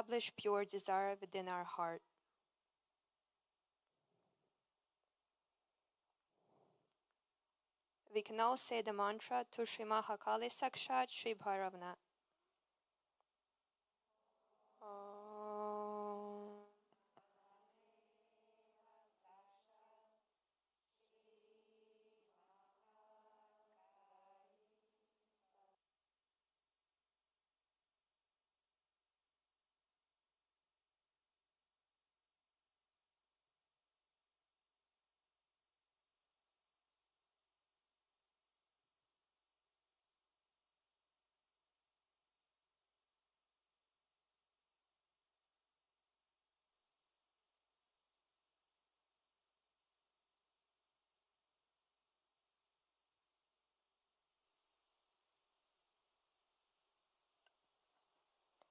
establish pure desire within our heart. We can now say the mantra to Shri Mahakali Sakshat Shri Bhairavnath.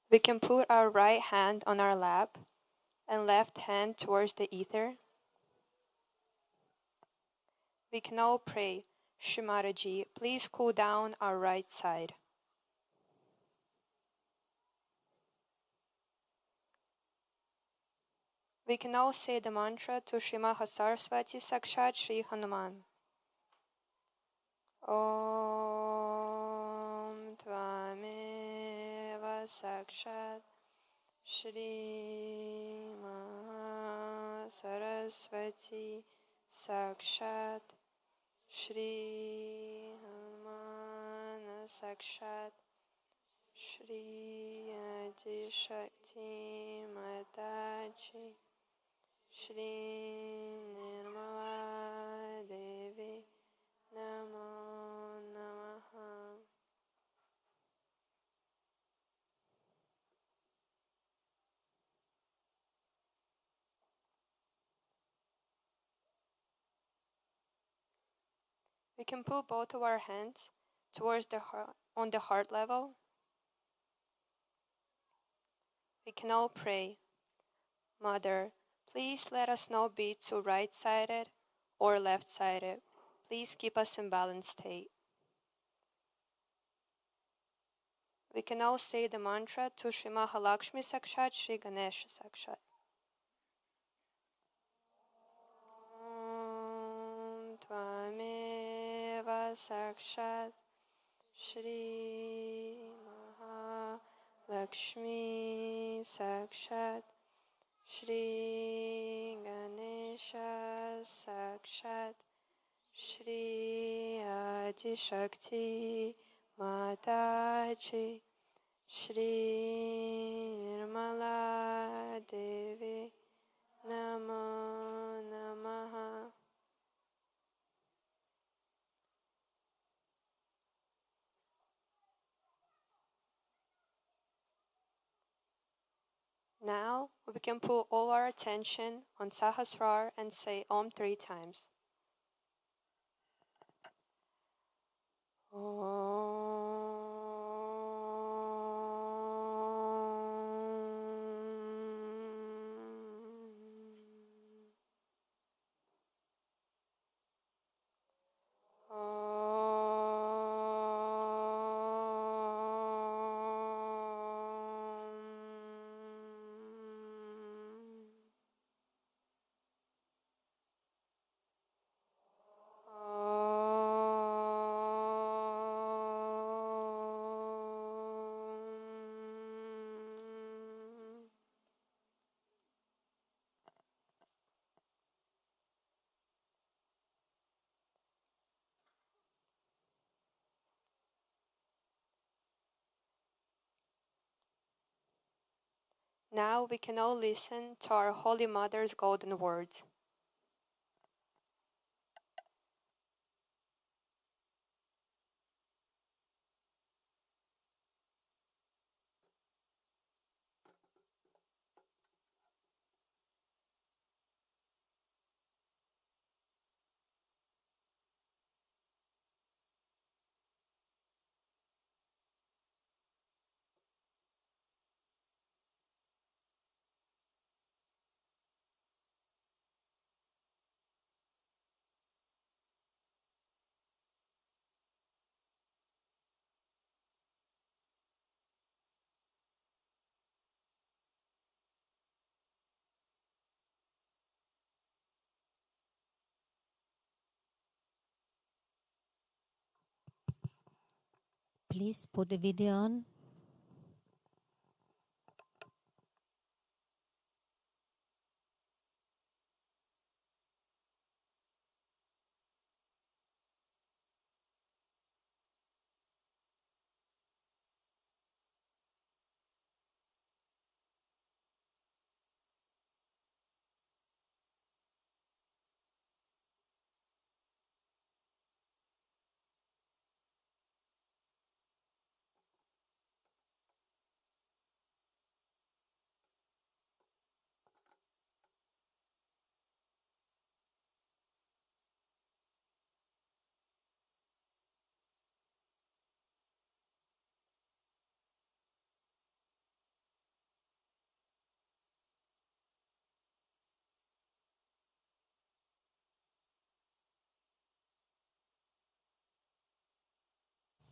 We can put our right hand on our lap and left hand towards the ether. We can all pray, Shri Mataji, please cool down our right side. We can all say the mantra to Shri Mahasaraswati Sakshat Shri Hanuman. Om Tvameva Sakshat Shri Mahasaraswati Sakshat Shri Hanuman Sakshat Shri Adi Shakti Mataji Shri Nirmala Devi Namo Namaha. We can put both of our hands towards the heart, on the heart level. We can all pray, Mother, please let us not be too right-sided or left-sided. Please keep us in balanced state. We can all say the mantra to Shri Mahalakshmi Sakshat Shri Ganesha Sakshat. Om Tvameva Sakshat Shri Mahalakshmi Sakshat Shri Ganesha Sakshat Shri Adi Shakti Mataji Shri Nirmala Devi Namo Namaha. Now we can put all our attention on Sahasrar and say Om 3 times. Now we can all listen to our Holy Mother's golden words. please put the video on.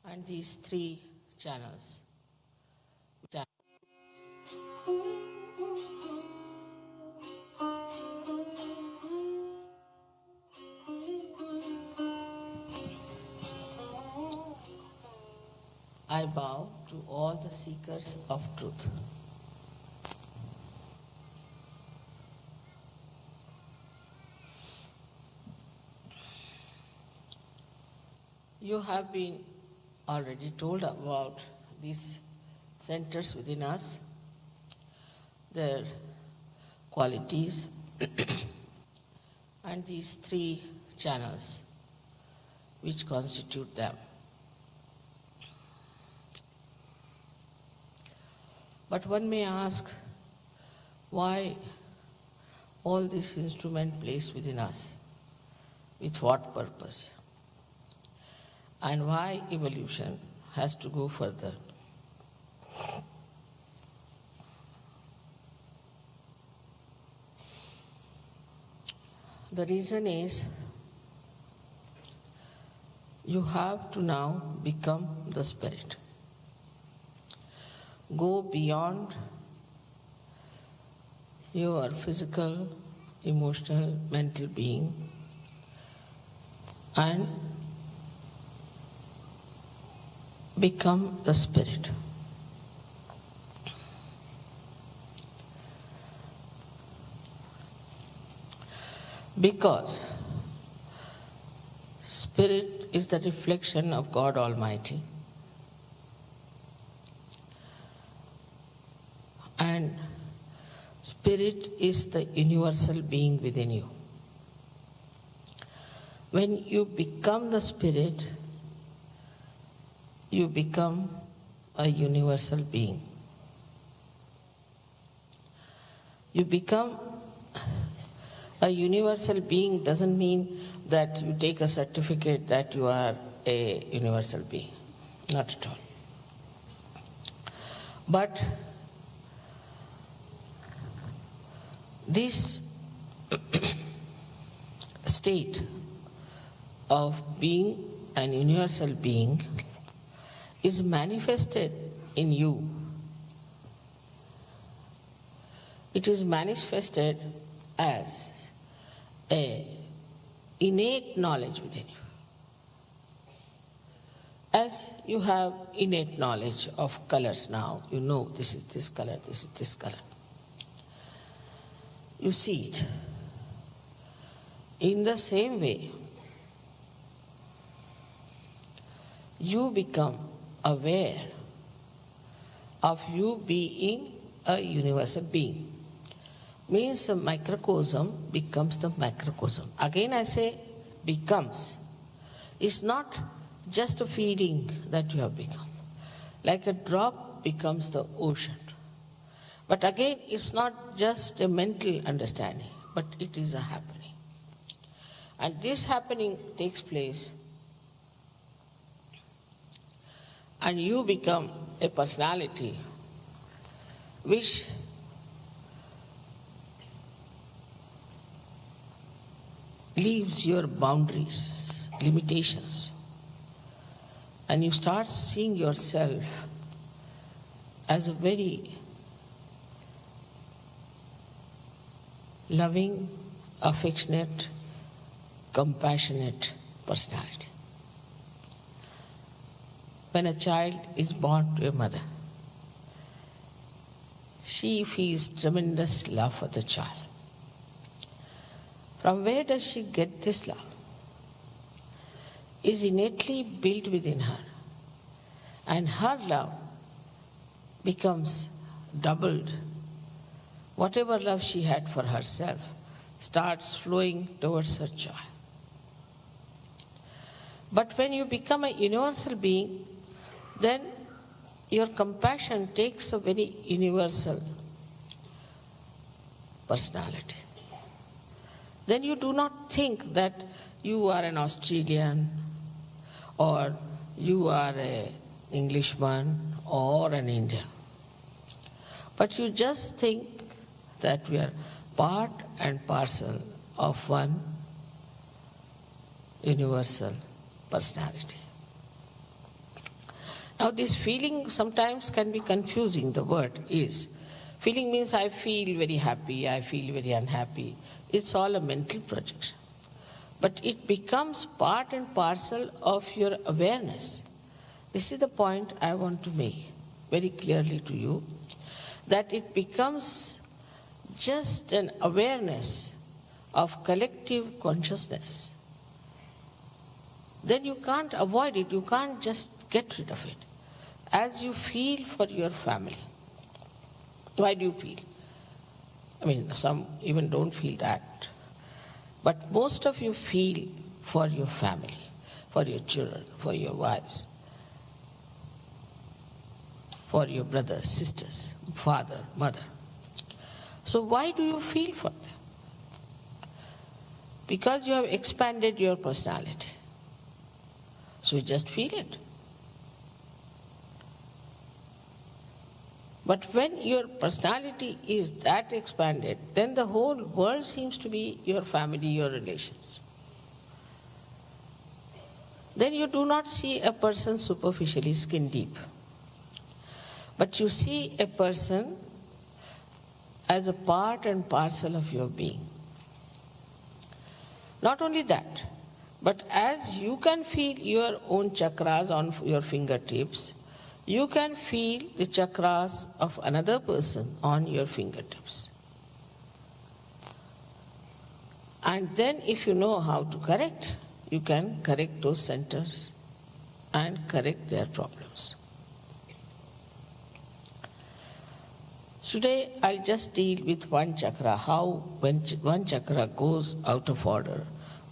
And these three channels. I bow to all the seekers of truth. You have been already told about these centers within us, their qualities, and these three channels which constitute them. But one may ask, why all this instrument placed within us? With what purpose? And why evolution has to go further? The reason is, you have to now become the spirit. Go beyond your physical, emotional, mental being and become the spirit. Because spirit is the reflection of God Almighty, and spirit is the universal being within you. When you become the spirit, you become a universal being. You become a universal being doesn't mean that you take a certificate that you are a universal being. Not at all. But this state of being an universal being is manifested in you. It is manifested as a innate knowledge within you. As you have innate knowledge of colors now, you know this is this color, this is this color. You see it. In the same way, you become aware of you being a universal being. Means a microcosm becomes the macrocosm. Again I say becomes. It's not just a feeling that you have become. Like a drop becomes the ocean. But again, it's not just a mental understanding, but it is a happening. And this happening takes place, and you become a personality which leaves your boundaries, limitations, and you start seeing yourself as a very loving, affectionate, compassionate personality. when a child is born to a mother, she feels tremendous love for the child. From where does she get this love? It is innately built within her, and her love becomes doubled. Whatever love she had for herself starts flowing towards her child. But when you become a universal being, then your compassion takes a very universal personality. Then you do not think that you are an Australian or you are an Englishman or an Indian. But you just think that we are part and parcel of one universal personality. Now this feeling sometimes can be confusing. The word is. Feeling means I feel very happy, I feel very unhappy. It's all a mental projection. But it becomes part and parcel of your awareness. This is the point I want to make very clearly to you, that it becomes just an awareness of collective consciousness. Then you can't avoid it, you can't just get rid of it. As you feel for your family. Why do you feel? I mean, some even don't feel that. But most of you feel for your family, for your children, for your wives, for your brothers, sisters, father, mother. So why do you feel for them? Because you have expanded your personality. So you just feel it. But when your personality is that expanded, then the whole world seems to be your family, your relations. Then you do not see a person superficially, skin deep. But you see a person as a part and parcel of your being. Not only that, but as you can feel your own chakras on your fingertips, you can feel the chakras of another person on your fingertips. And then if you know how to correct, you can correct those centers and correct their problems. Today I'll just deal with one chakra, how when one chakra goes out of order,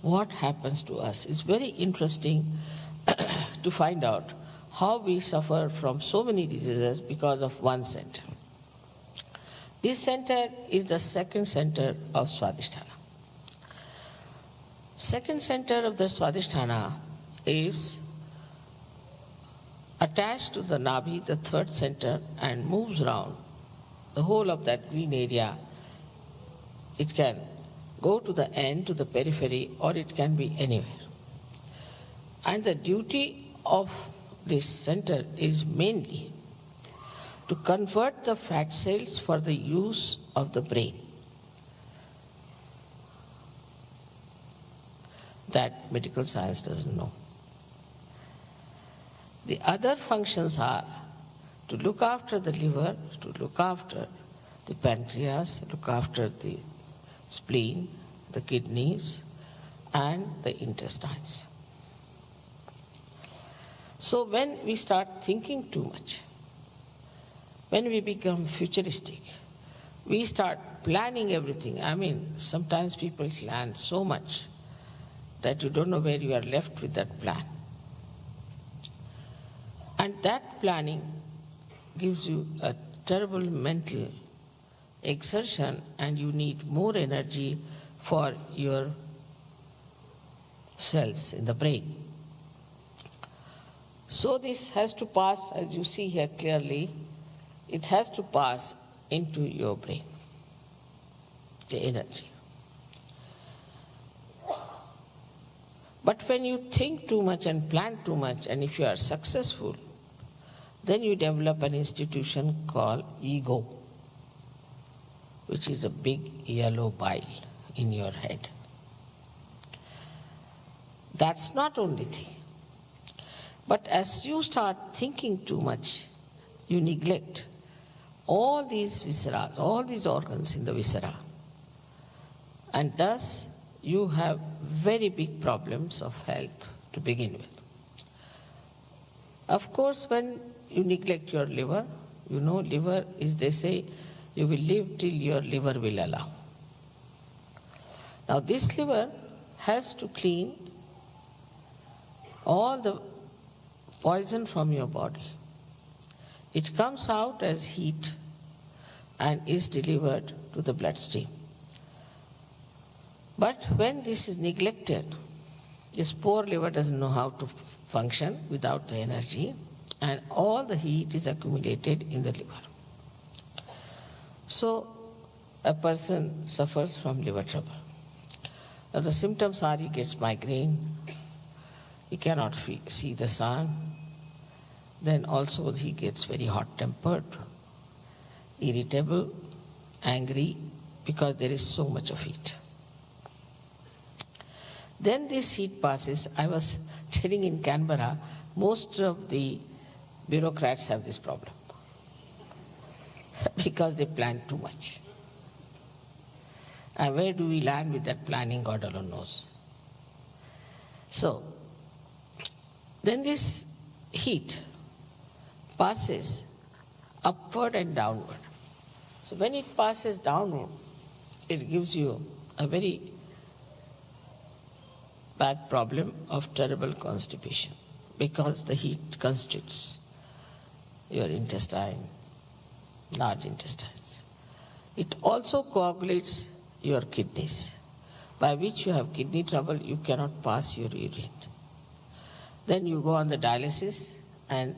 what happens to us. It's very interesting to find out how we suffer from so many diseases because of one center. This center is the second center of Swadhisthana. Second center of the Swadhisthana is attached to the Nabhi, the third center, and moves around the whole of that green area. It can go to the end, to the periphery, or it can be anywhere. And the duty of this center is mainly to convert the fat cells for the use of the brain. That medical science doesn't know. The other functions are to look after the liver, to look after the pancreas, look after the spleen, the kidneys, and the intestines. So when we start thinking too much, when we become futuristic, we start planning everything. I mean, sometimes people plan so much that you don't know where you are left with that plan. And that planning gives you a terrible mental exertion, and you need more energy for your cells in the brain. So this has to pass, as you see here clearly, it has to pass into your brain, the energy. But when you think too much and plan too much, and if you are successful, then you develop an institution called ego, which is a big yellow bile in your head. That's not only thing. But as you start thinking too much, you neglect all these viscera, all these organs in the viscera. And thus, you have very big problems of health to begin with. Of course, when you neglect your liver, you know, liver is, they say, you will live till your liver will allow. Now, this liver has to clean all the poison from your body. It comes out as heat and is delivered to the bloodstream. But when this is neglected, this poor liver doesn't know how to function without the energy, and all the heat is accumulated in the liver. So, a person suffers from liver trouble. Now, the symptoms are he gets migraine, he cannot see the sun, then also he gets very hot-tempered, irritable, angry, because there is so much of heat. Then this heat passes. I was telling in Canberra, most of the bureaucrats have this problem because they plan too much. And where do we land with that planning, God alone knows. So, then this heat passes upward and downward. So when it passes downward, it gives you a very bad problem of terrible constipation because the heat constricts your intestine, large intestines. It also coagulates your kidneys, by which you have kidney trouble, you cannot pass your urine. Then you go on the dialysis and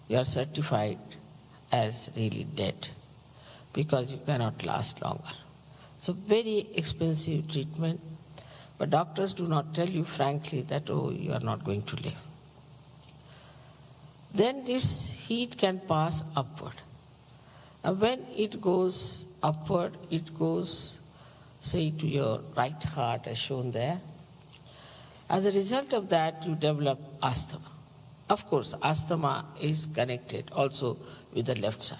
you are certified as really dead because you cannot last longer. It's a very expensive treatment, but doctors do not tell you frankly that, oh, you are not going to live. Then this heat can pass upward. And when it goes upward, it goes, say, to your right heart as shown there. As a result of that, you develop asthma. Of course, asthma is connected also with the left side.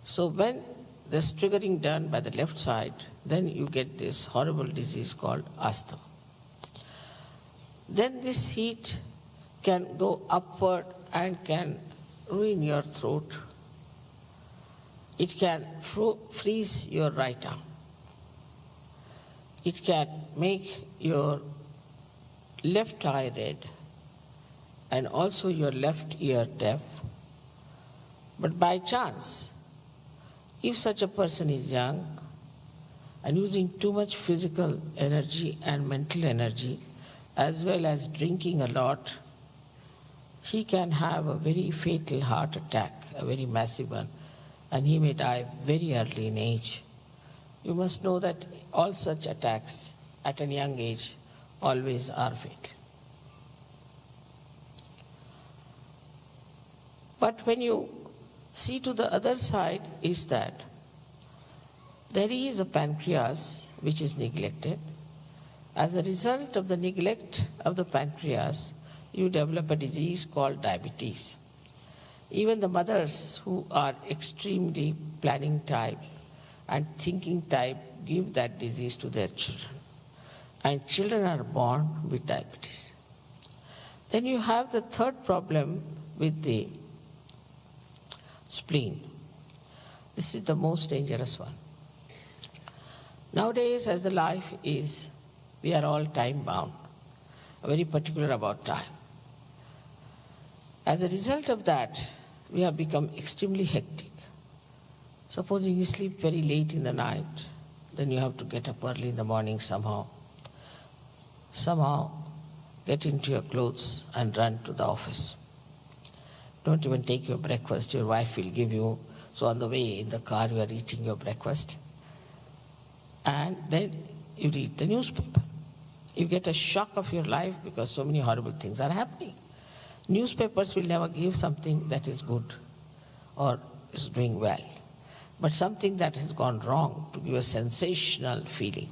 So when there's triggering done by the left side, then you get this horrible disease called asthma. Then this heat can go upward and can ruin your throat. It can freeze your right arm. It can make your left eye red and also your left ear deaf. But by chance, if such a person is young and using too much physical energy and mental energy, as well as drinking a lot, he can have a very fatal heart attack, a very massive one, and he may die very early in age. You must know that all such attacks at a young age always are fatal. But when you see to the other side is that there is a pancreas which is neglected. As a result of the neglect of the pancreas, you develop a disease called diabetes. Even the mothers who are extremely planning type and thinking type give that disease to their children. And children are born with diabetes. Then you have the third problem with the spleen. This is the most dangerous one. Nowadays, as the life is, we are all time bound, very particular about time. As a result of that, we have become extremely hectic. Supposing you sleep very late in the night, then you have to get up early in the morning somehow get into your clothes and run to the office. Don't even take your breakfast, your wife will give you. So on the way in the car, you are eating your breakfast. And then you read the newspaper. You get a shock of your life because so many horrible things are happening. Newspapers will never give something that is good or is doing well, but something that has gone wrong to give a sensational feeling.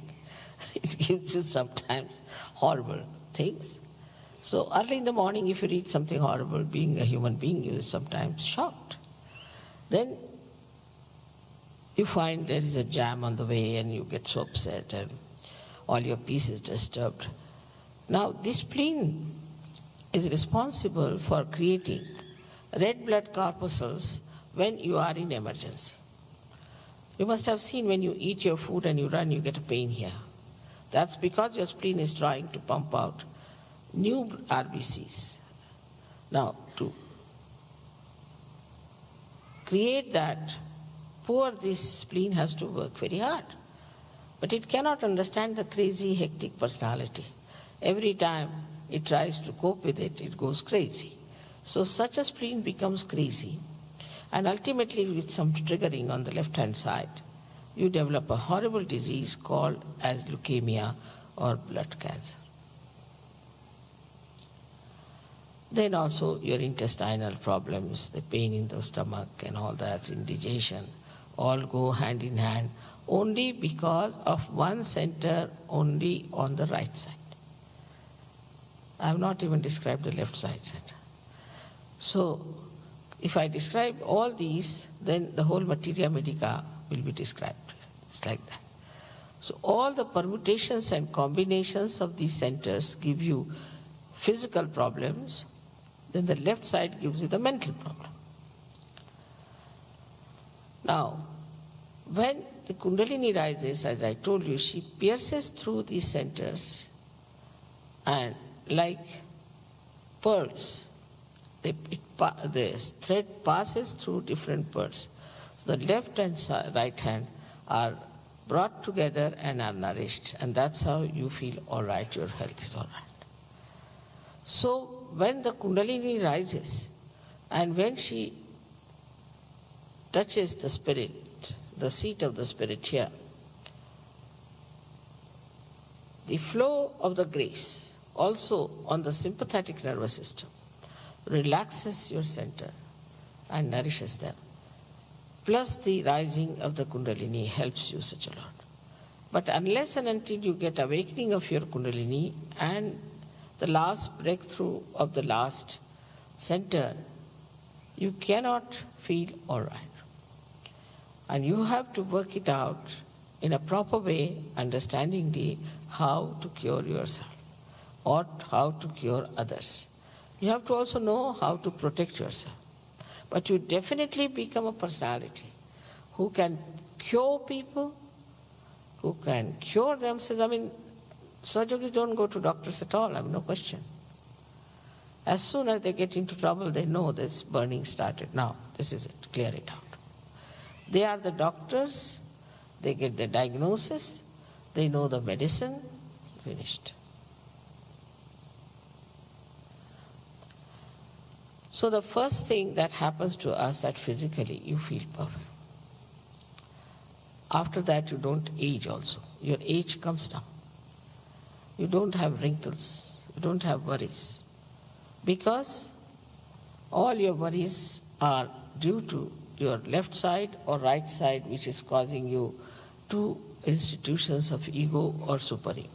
It gives you sometimes horrible things. So early in the morning, if you read something horrible, being a human being, you are sometimes shocked. Then you find there is a jam on the way and you get so upset and all your peace is disturbed. Now, this spleen is responsible for creating red blood corpuscles when you are in emergency. You must have seen when you eat your food and you run, you get a pain here. That's because your spleen is trying to pump out new RBCs. Now, to create that, this spleen has to work very hard. But it cannot understand the crazy, hectic personality. Every time it tries to cope with it, it goes crazy. So such a spleen becomes crazy, and ultimately with some triggering on the left-hand side, you develop a horrible disease called as leukemia or blood cancer. Then also your intestinal problems, the pain in the stomach and all that, indigestion, all go hand in hand only because of one center only on the right side. I have not even described the left side center. So if I describe all these, then the whole materia medica will be described. It's like that. So all the permutations and combinations of these centers give you physical problems, then the left side gives you the mental problem. Now, when the Kundalini rises, as I told you, she pierces through these centers and like pearls, the thread passes through different pearls. So the left and right hand are brought together and are nourished, and that's how you feel all right, your health is all right. So when the Kundalini rises and when she touches the spirit, the seat of the spirit here, the flow of the grace also on the sympathetic nervous system relaxes your center and nourishes them. Plus the rising of the Kundalini helps you such a lot. But unless and until you get awakening of your Kundalini and the last breakthrough of the last center, you cannot feel all right. And you have to work it out in a proper way, understandingly how to cure yourself or how to cure others. You have to also know how to protect yourself. But you definitely become a personality who can cure people, who can cure themselves. I mean, Sahaja-yogis don't go to doctors at all, I have no question. As soon as they get into trouble, they know this burning started. Now, this is it, clear it out. They are the doctors, they get the diagnosis, they know the medicine, finished. So the first thing that happens to us that physically you feel perfect. After that you don't age also. Your age comes down. You don't have wrinkles, you don't have worries. Because all your worries are due to your left side or right side, which is causing you two institutions of ego or superego.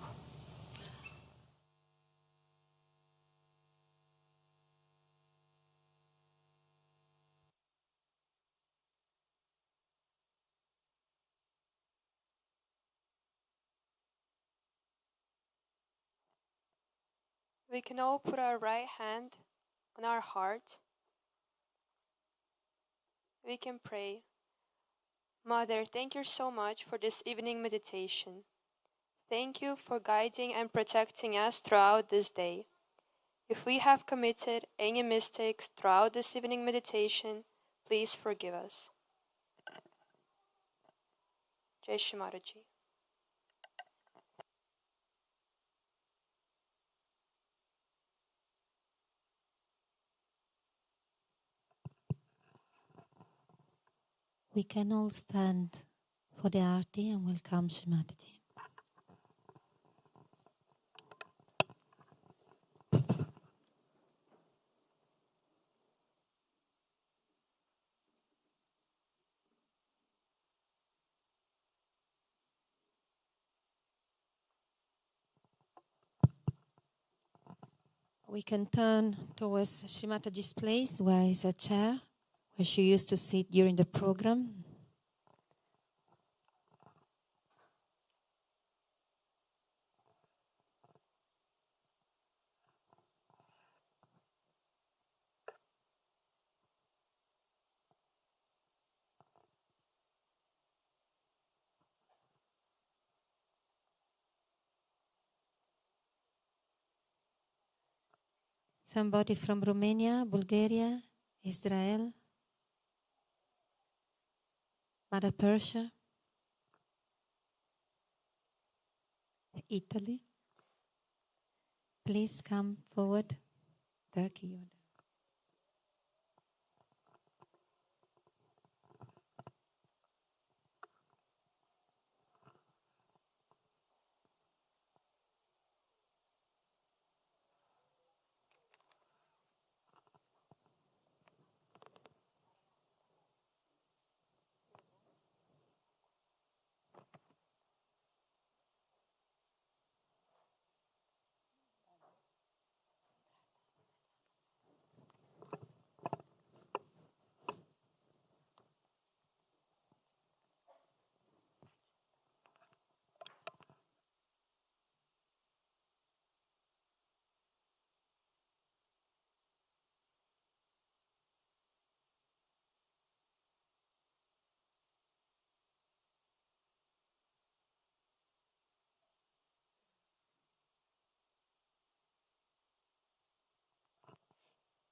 We can all put our right hand on our heart. We can pray. Mother, thank you so much for this evening meditation. Thank you for guiding and protecting us throughout this day. If we have committed any mistakes throughout this evening meditation, please forgive us. Jai Shri Mataji. We can all stand for the Aarti and welcome Shri Mataji. we can turn towards Srimataji's place, where is a chair, where she used to sit during the program. Somebody from Romania, Bulgaria, Israel, Mother Persia, Italy. Please come forward. Turkey.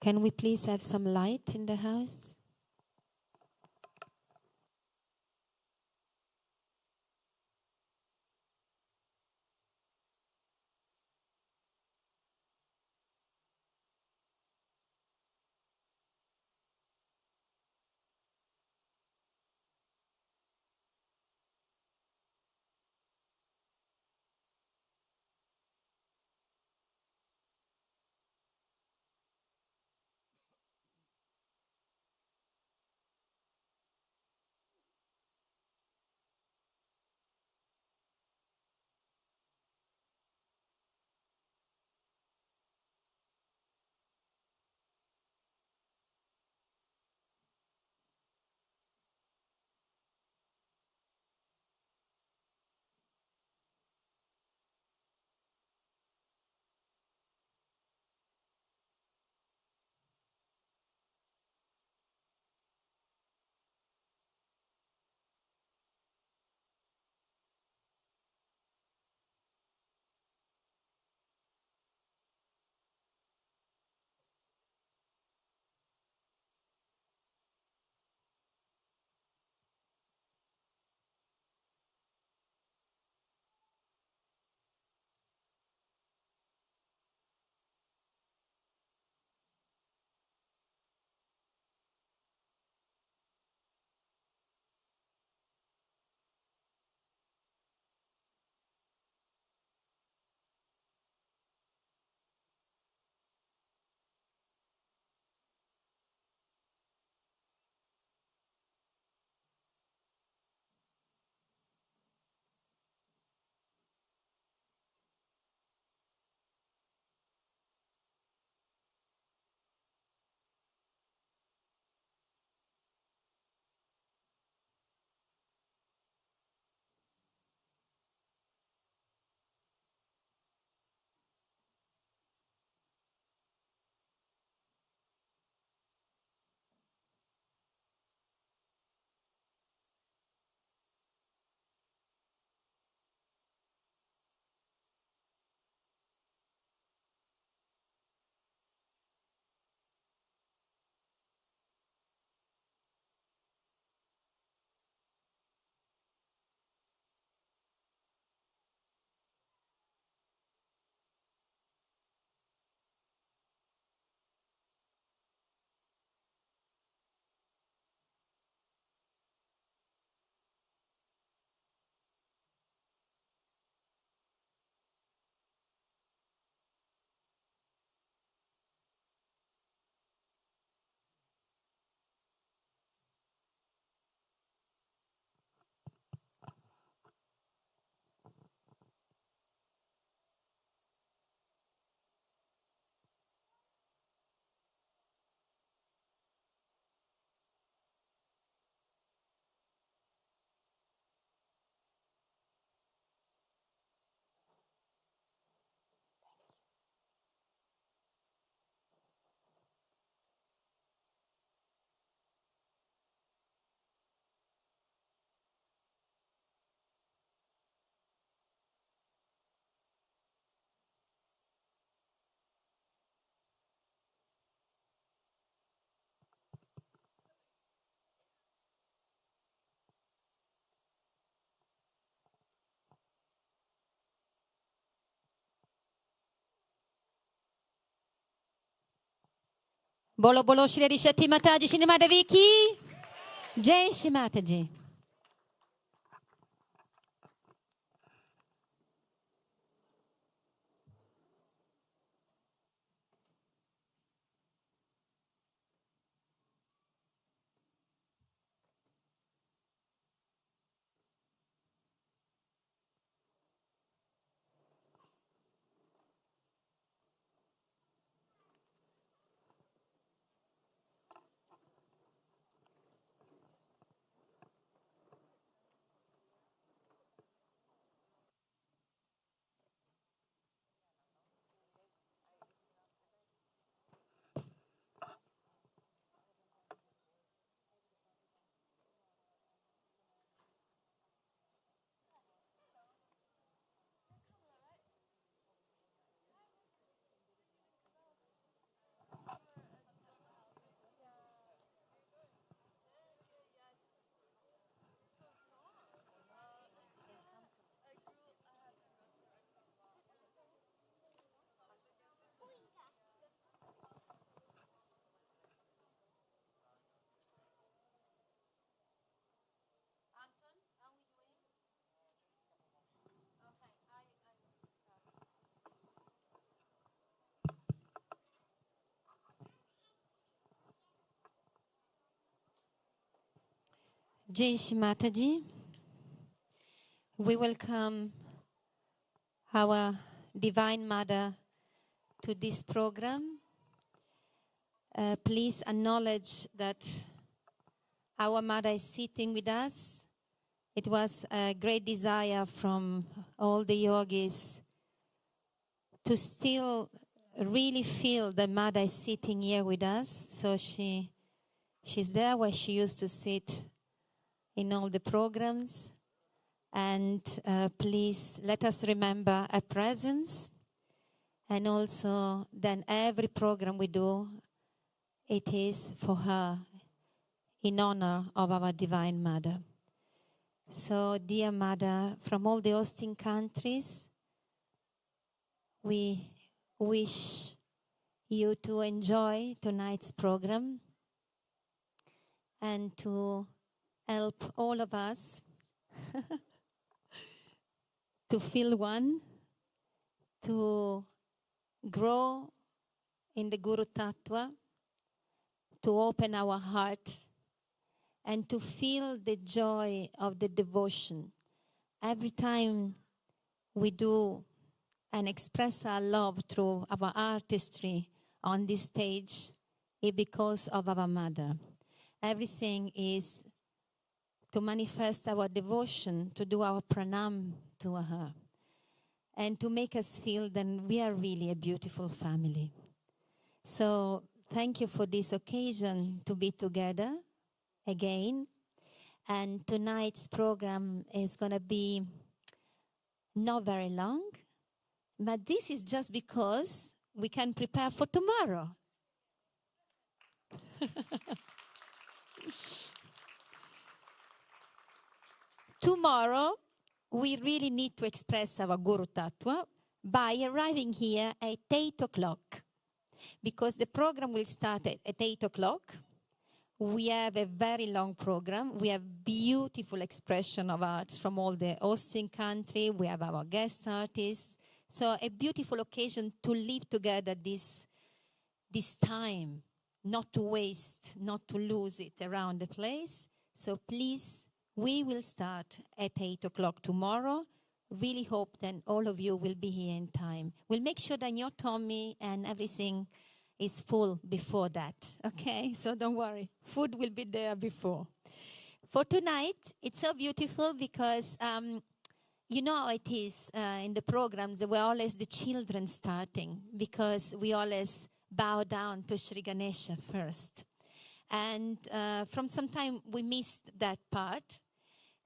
Can we please have some light in the house? Bolo bolo Shri Shakti Mataji Shri Madhavi ki. Jai Shri Mataji. Jai Shri Mataji. We welcome our Divine Mother to this program. Please acknowledge that our Mother is sitting with us. It was a great desire from all the yogis to still really feel the Mother is sitting here with us. So she's there where she used to sit in all the programs. And please let us remember her presence. And also then every program we do, it is for her in honor of our Divine Mother. So dear Mother, from all the hosting countries, we wish you to enjoy tonight's program and to help all of us to feel one, to grow in the Guru Tattva, to open our heart, and to feel the joy of the devotion. Every time we do and express our love through our artistry on this stage, it's because of our Mother. Everything is to manifest our devotion, to do our pranam to her, and to make us feel that we are really a beautiful family. So thank you for this occasion to be together again. And tonight's program is going to be not very long, but this is just because we can prepare for tomorrow. Tomorrow, we really need to express our Guru Tattva by arriving here at 8 o'clock, because the program will start at 8 o'clock. We have a very long program. We have beautiful expression of art from all the hosting country. We have our guest artists. So a beautiful occasion to live together this time, not to waste, not to lose it around the place. So please, we will start at 8 o'clock tomorrow. Really hope that all of you will be here in time. We'll make sure that your tummy and everything is full before that, okay? So don't worry. Food will be there before. For tonight, it's so beautiful because you know how it is in the programs. There were always the children starting because we always bow down to Shri Ganesha first. And from some time, we missed that part.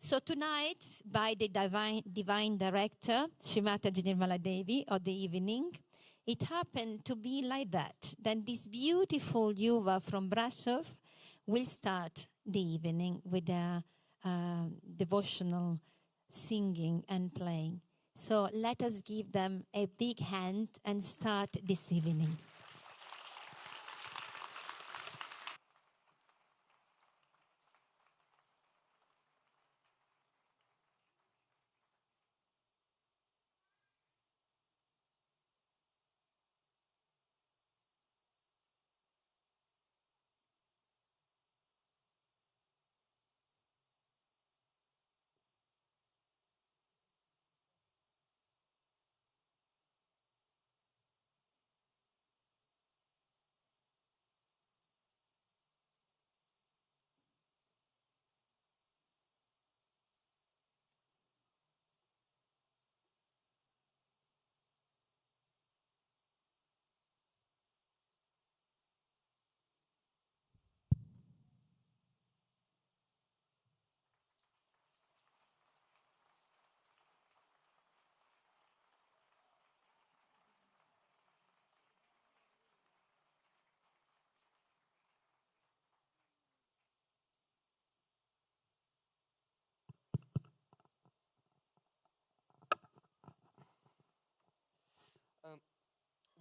So tonight, by the divine director, Srimata Nirmala Devi, of the evening, it happened to be like that. Then this beautiful yuva from Brasov will start the evening with a devotional singing and playing. So let us give them a big hand and start this evening.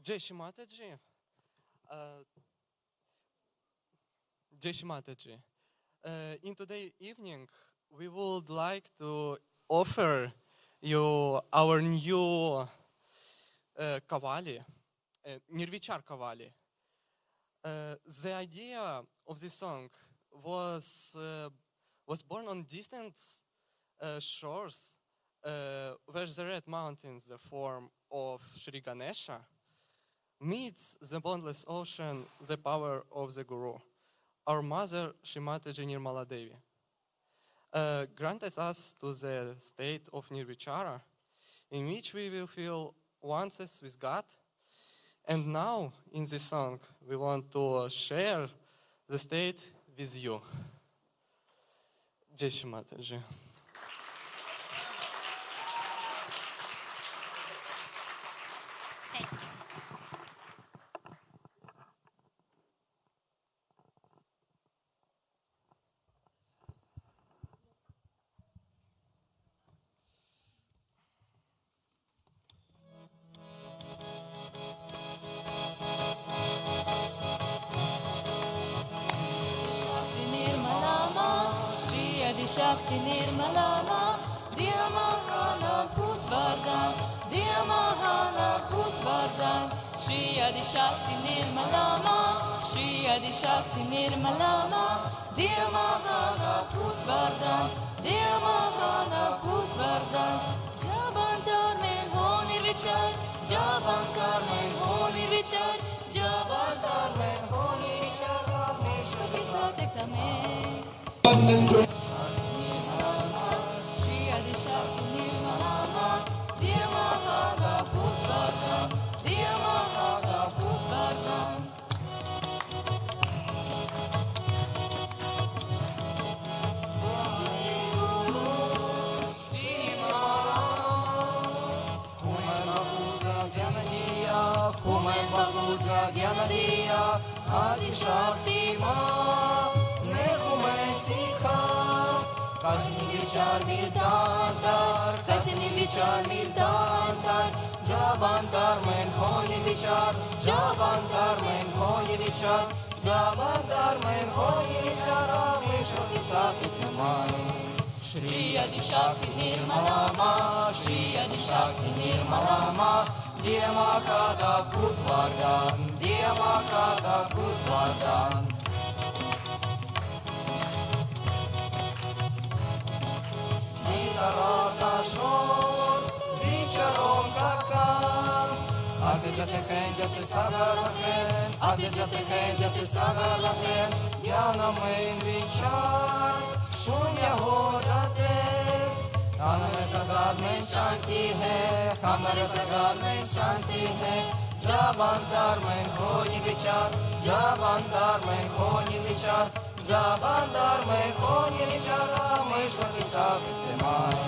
Jai Shri Mataji. Jai Shri Mataji. In today's evening, we would like to offer you our new Kavali, Nirvichar Kavali. The idea of this song was born on distant shores where the red mountains, the form of Shri Ganesha, meets the boundless ocean, the power of the Guru, our mother Shrimati Nirmala Devi. Granted us to the state of Nirvichara, in which we will feel oneness with God. And now, in this song, we want to share the state with you. Jai Shri Mataji. Thank you. Shakti Nirmalama, Dhyamahana Putvardhan, Dhyamahana Putvardhan, Shri Adi Shakti Nirmalama, Shri Adi Shakti Nirmalama, Dhyamahana Putvardhan, Dhyamahana Putvardhan, Jabantar mein ho nirvichar, Jabantar mein ho nirvichar, Jabantar mein ho nirvichar, Rameshwari Satikta mein. Shri Adi Shakti Nirmalama, Dhyamahana Putvardhan, Dhyamahana Putvardhan. Bhakti Guru Shri Kumen Bahuza Gyanadiya, Adi Shakti Ma, Nekumen Sikha. Kasni vichar mildantar, kasni vichar mildantar, jabantar men khoni vichar, jabantar men khoni vichar, jabantar men khoni vichar, Rameshwar ki Satit Mai. Shri Adi Shakti Nirmalama, Shri Adi Shakti Nirmalama, Dhyamahana Putvardhan, Dhyamahana Putvardhan. Rokashon, Vicharon Kakam, Adijate Jasi Sagar Lahen, Adijate Jasi Sagar Lahen, Yana Main Vichar, Shunya Ho Jate, Hamare Sagar Mein Shanti Hai, Hamare Sagar Mein Shanti Hai, Jabantar Mein Khoni Vichar, Jabantar Mein Khoni Vichar, Jabantar mein khoni vichar, Rameshwar ki Satit Mai.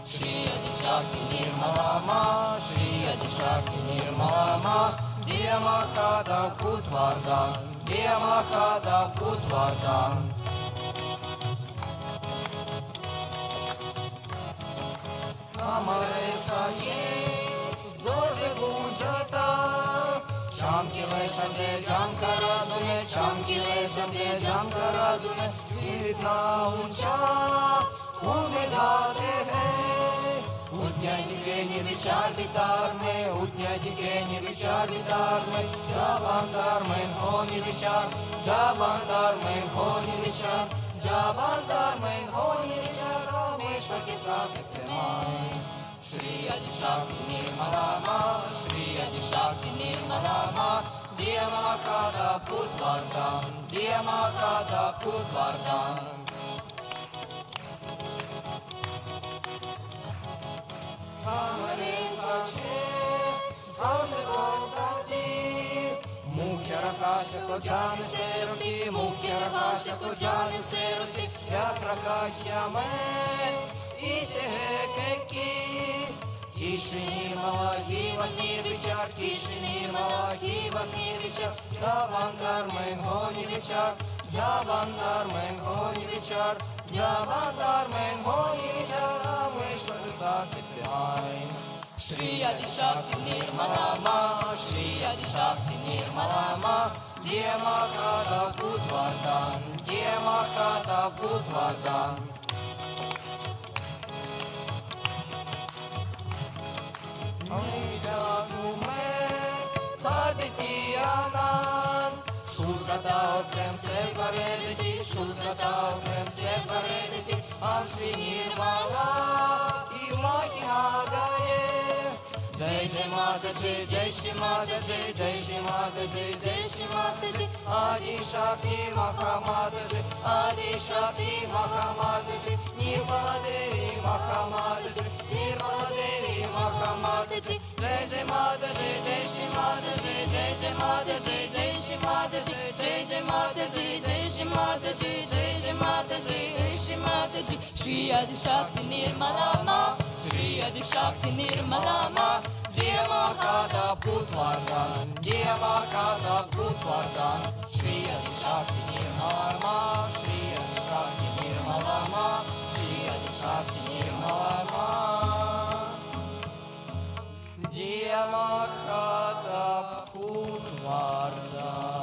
Shri Adi Shakti Nirmalama, Shri Adi Shakti Nirmalama, Dhyamahana Putvardhan, Dhyamahana Putvardhan. Hamare Sache, Zoze Gunjata, Chamkile Shabde Jamkaradune, Chamkile Shabde Jamkaradune, Jitna Uncha, Kumedate Hai, Udnyadike Nirvichar Vitar mein, Udnyadike Nirvichar Vitar mein, Jabandar mein ho nirvichar, Jabandar mein ho nirvichar, Jabandar mein ho nirvichar, Rameshwar ki Satit Mai. Shri Adi Shakti Nirmalama, Shri Adi Shakti Nirmalama, Dhyamahana Putvardhan, Dhyamahana Putvardhan. Hamare Sache, Zauze Bogati, Mukhya Rakasha ko jaan se roti, Mukhya Rakasha ko jaan se roti, Yak Rakasya mein, Ise hai Keki, Kishri Nirmala Hiva Nirvichar, Kishri Nirmala Hiva Nirvichar, Zabandar mein ho nirvichar, Zabandar mein ho nirvichar, Zabandar mein ho nirvichar, Rameshwar ki Satit Mai. Shri Adi Shakti Nirmalama, Shri Adi Shakti Nirmalama, Diemakata Budvardan, Diemakata Budvardan. Shulkata prem se parediti, Shulkata prem se parediti, Am Shri Nirmala, Imahina Gaye. Jai Jai Mata Ji, Jai Shri Mata Ji, Jai Shri Mata Ji, Jai Shri Mata Ji, Adi Shakti Mahamata Ji, Adi Shakti Mahamata Ji, Nirmala Devi Mahamata Ji, Nirmala Devi Mahamata Ji, Jai Jai Mata Ji, Jai Shri Mata Ji, Jai Jai Mata Ji, Jai Shri Mata Ji, Jai Jai Mata Ji, Jai Shri Mata Ji, Jai Jai Mata Ji, Jai Shri Mata Ji, Shri Adi Shakti Nirmalama, Shri Adi Shakti Nirmalama, Diemakata Budvardan, Diemakata Budvardan, Shri Adi Shakti Nirmalama, Shri Adi Shakti Nirmalama, Shri Adi Shakti Nirmalama, Diemakata Budvardan.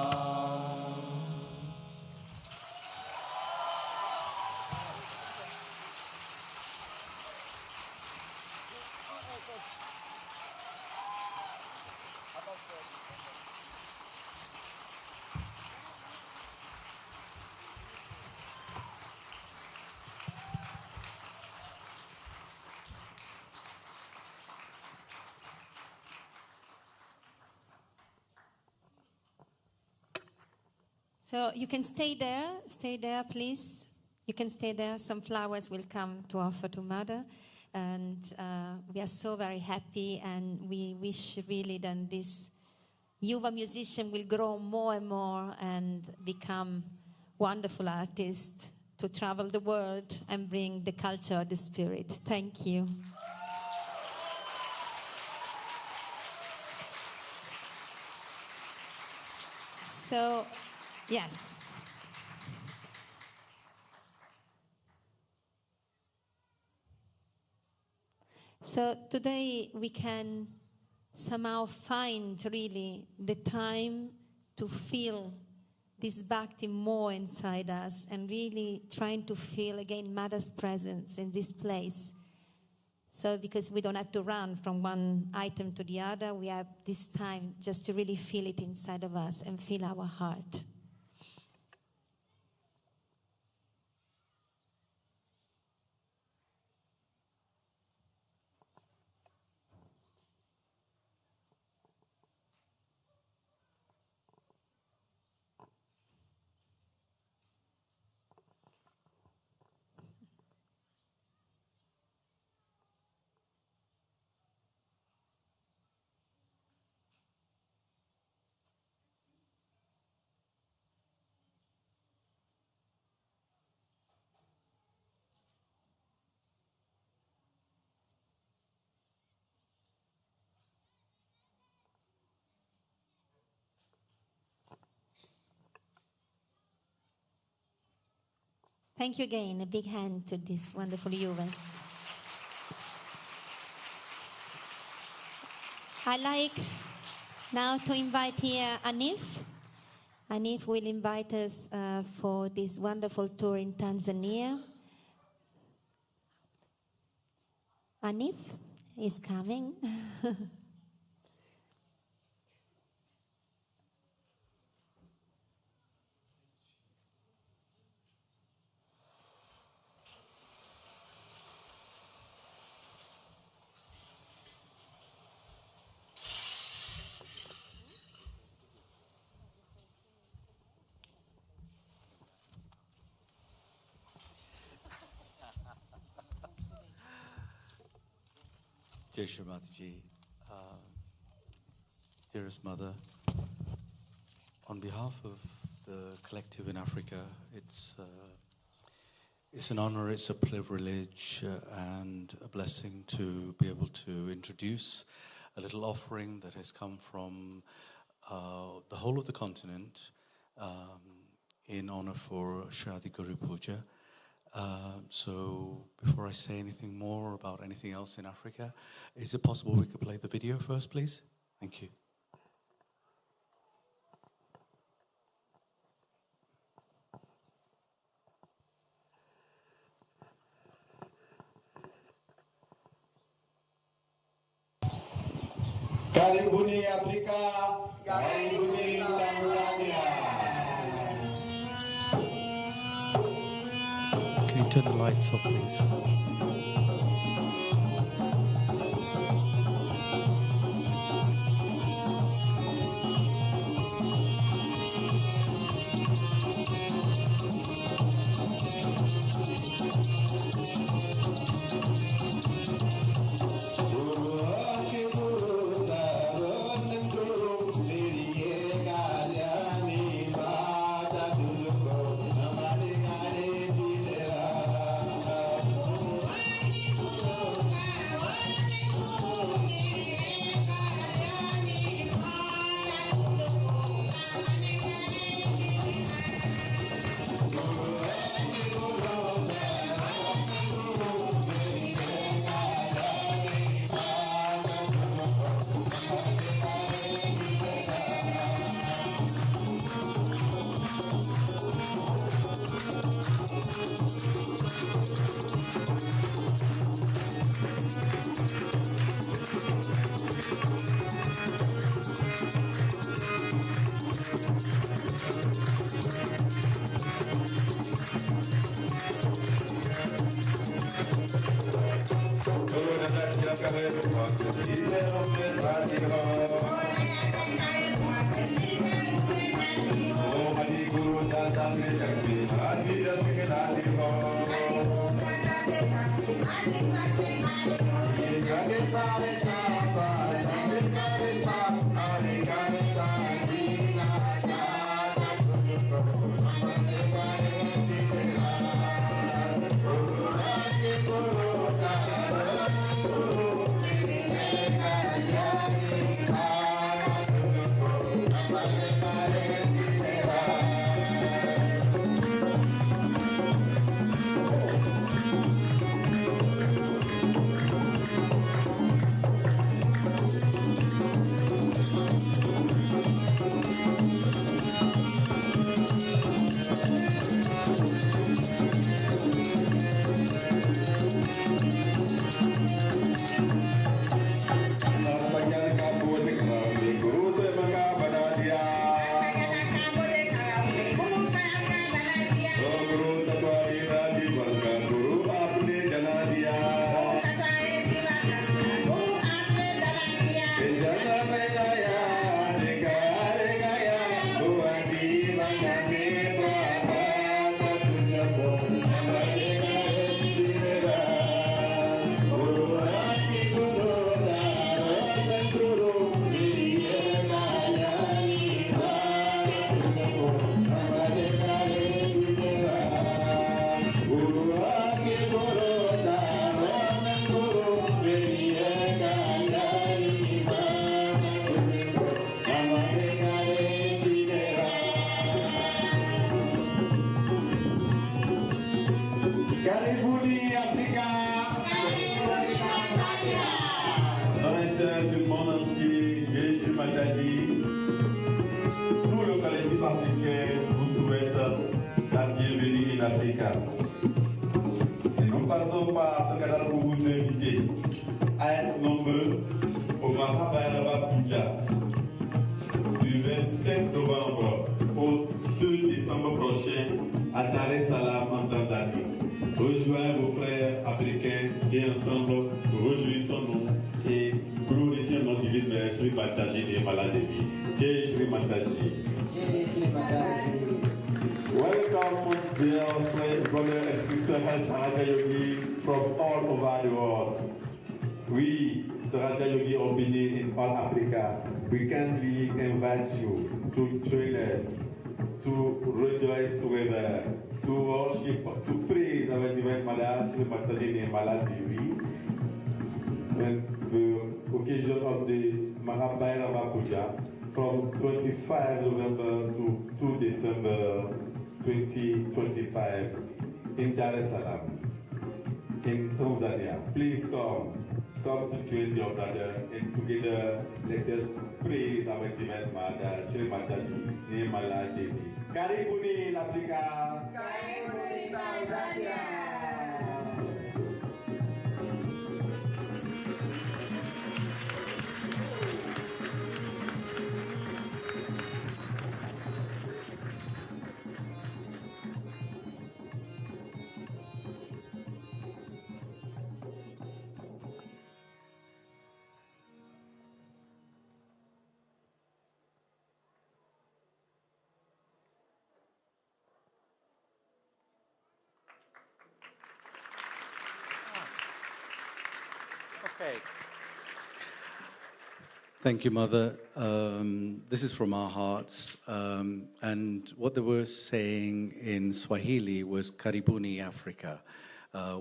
So you can stay there, please. You can stay there. Some flowers will come to offer to Mother. And we are so very happy, and we wish really that this Yuva musician will grow more and more and become wonderful artists to travel the world and bring the culture, the spirit. Thank you. So, yes. So today we can somehow find really the time to feel this bhakti more inside us and really trying to feel again Mother's presence in this place. So because we don't have to run from one item to the other, we have this time just to really feel it inside of us and feel our heart. Thank you again. A big hand to these wonderful Yuvas. I like now to invite here Anif. Anif will invite us for this wonderful tour in Tanzania. Anif is coming. Jai Shri Mataji, dearest Mother, on behalf of the collective in Africa, it's an honor, it's a privilege and a blessing to be able to introduce a little offering that has come from the whole of the continent in honor for Shri Puja. So before I say anything more about anything else in Africa, is it possible we could play the video first, please? Thank you. Karibuni Afrika, karibuni Tanzania. Can you turn the lights off, please? Et nous passons par ce canal pour vous inviter à être nombreux au Puja du 25 novembre au 2 décembre prochain à Dar es Salaam en Tanzanie. Rejoignez vos frères africains et ensemble réjouissons-nous et glorifions notre divine mère Shri Mataji et Maladevi. Jai Shri Mataji. Welcome, dear brother and sister Raja Yogi from all over the world. We, Raja Yogi Obini in all Africa, we kindly invite you to join us, to rejoice together, to worship, to praise our divine Mother, Shri Mataji and Maladevi, when the occasion of the Mahabhairava Puja from 25 November to 2 December 2025 in Dar es Salaam, in Tanzania. Please come to join your brother, and together let us praise our Divine Mother, Shri Mataji, Nirmala Devi. Karibuni Africa. Karibuni Tanzania. Okay. Thank you, Mother. This is from our hearts. And what they were saying in Swahili was Karibuni Africa,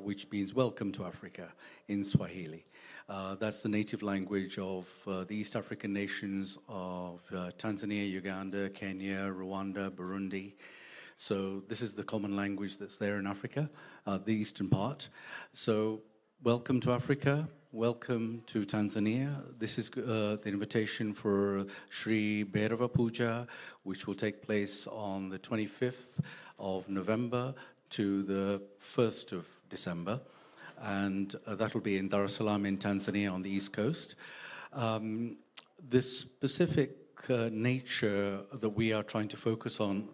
which means welcome to Africa in Swahili. That's the native language of the East African nations of Tanzania, Uganda, Kenya, Rwanda, Burundi. So this is the common language that's there in Africa, the eastern part. So welcome to Africa. Welcome to Tanzania. This is the invitation for Shri Puja, which will take place on the 25th of November to the 1st of December. And that will be in Dar es Salaam in Tanzania on the East Coast. The specific nature that we are trying to focus on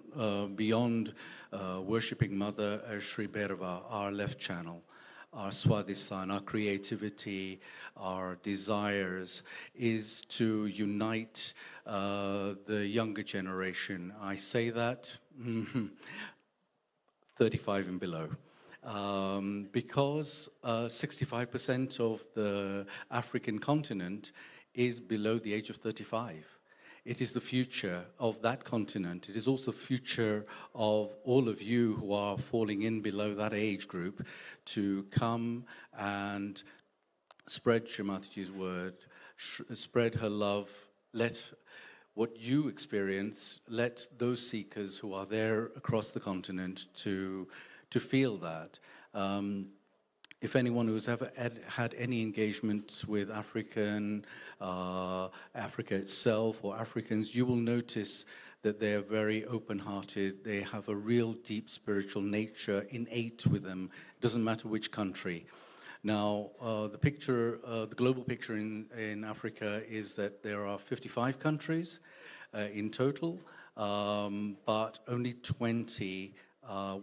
beyond worshipping Mother as Shri Bhairava, our left channel, our Swadhisthana, our creativity, our desires, is to unite the younger generation. I say that 35 and below. Because 65% of the African continent is below the age of 35. It is the future of that continent. It is also the future of all of you who are falling in below that age group to come and spread Shri Mataji's word, spread her love, let what you experience, let those seekers who are there across the continent to feel that. If anyone who's ever had any engagement with Africa itself or Africans, you will notice that they are very open-hearted. They have a real deep spiritual nature innate with them. It doesn't matter which country. Now, the global picture in Africa is that there are 55 countries in total, but only 20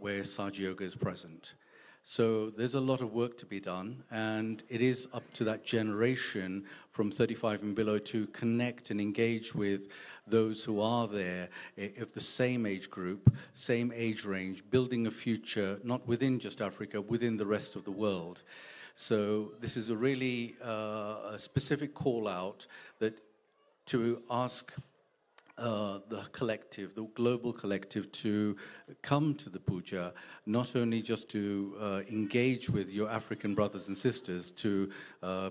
where Saji Yoga is present. So there's a lot of work to be done, and it is up to that generation from 35 and below to connect and engage with those who are there of the same age group, same age range, building a future, not within just Africa, within the rest of the world. So this is a really a specific call out that to ask the collective, the global collective, to come to the puja, not only just to engage with your African brothers and sisters, to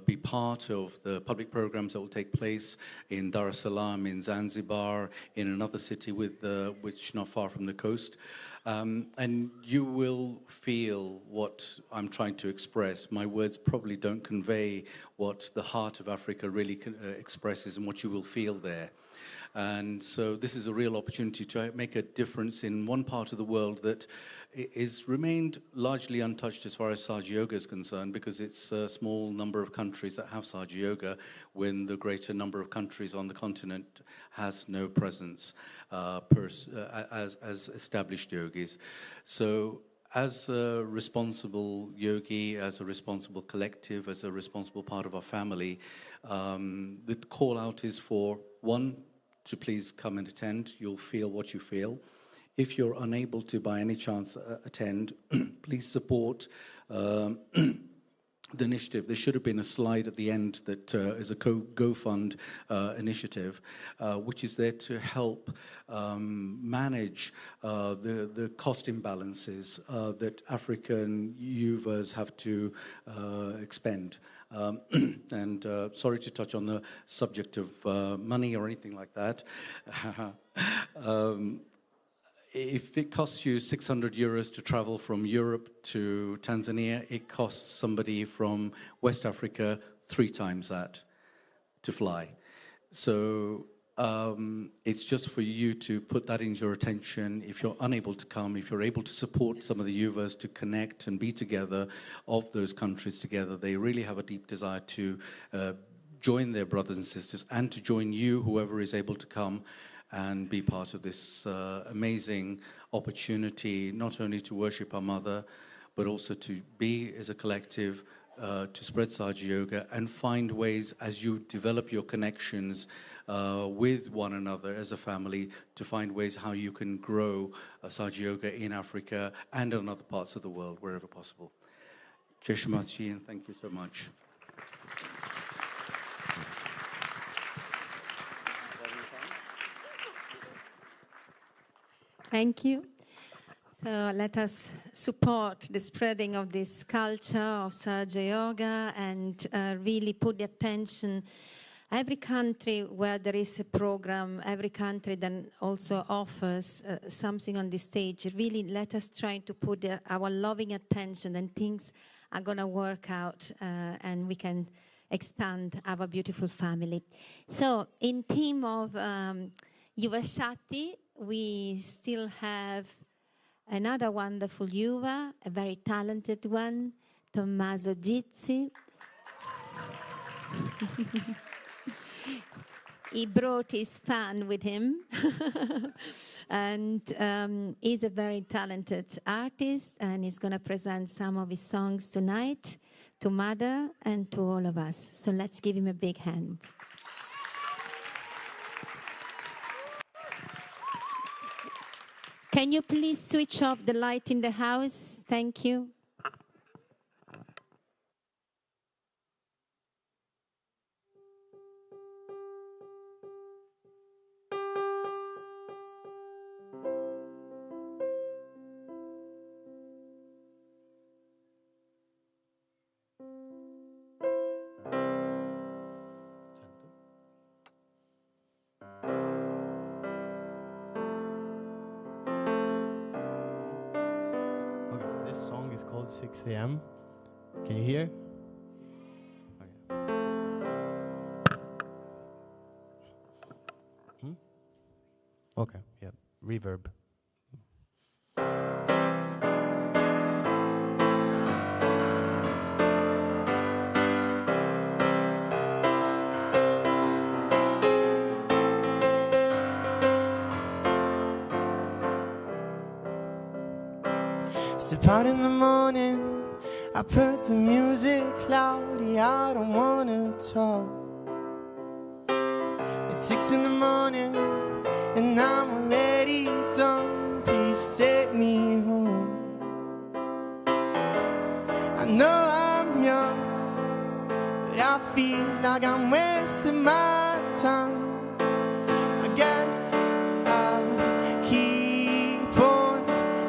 be part of the public programs that will take place in Dar es Salaam, in Zanzibar, in another city which not far from the coast. And you will feel what I'm trying to express. My words probably don't convey what the heart of Africa really expresses and what you will feel there. And so this is a real opportunity to make a difference in one part of the world that is remained largely untouched as far as Saji Yoga is concerned, because it's a small number of countries that have Saji Yoga, when the greater number of countries on the continent has no presence as established yogis. So as a responsible yogi, as a responsible collective, as a responsible part of our family, the call out is for one, to please come and attend. You'll feel what you feel. If you're unable to, by any chance, attend, please support the initiative. There should have been a slide at the end that is a GoFund initiative, which is there to help manage the cost imbalances that African yuvas have to expend. And sorry to touch on the subject of money or anything like that. if it costs you 600 euros to travel from Europe to Tanzania, it costs somebody from West Africa 3 times that to fly. So it's just for you to put that into your attention. If you're unable to come, if you're able to support some of the Yuvas to connect and be together of those countries together, they really have a deep desire to join their brothers and sisters and to join you, whoever is able to come and be part of this amazing opportunity, not only to worship our mother, but also to be as a collective, to spread Sahaja Yoga and find ways as you develop your connections with one another as a family, to find ways how you can grow Sahaja Yoga in Africa and in other parts of the world, wherever possible. Jai Shri Mataji, and thank you so much. Thank you. So let us support the spreading of this culture of Sahaja Yoga and really put the attention. Every country where there is a program, every country then also offers something on the stage. Really let us try to put our loving attention, and things are going to work out and we can expand our beautiful family. So in theme of Yuva Shakti, we still have another wonderful Yuva, a very talented one, Tommaso Gizzi. He brought his fan with him and he's a very talented artist, and he's going to present some of his songs tonight to Mother and to all of us. So let's give him a big hand. Can you please switch off the light in the house? Thank you. This song is called 6 a.m. Can you hear? Okay. Okay, yeah, reverb. Step out in the morning, I put the music loud, I don't wanna talk. It's 6 in the morning, and I'm already done. Please take me home. I know I'm young, but I feel like I'm wasting my time. I guess I'll keep on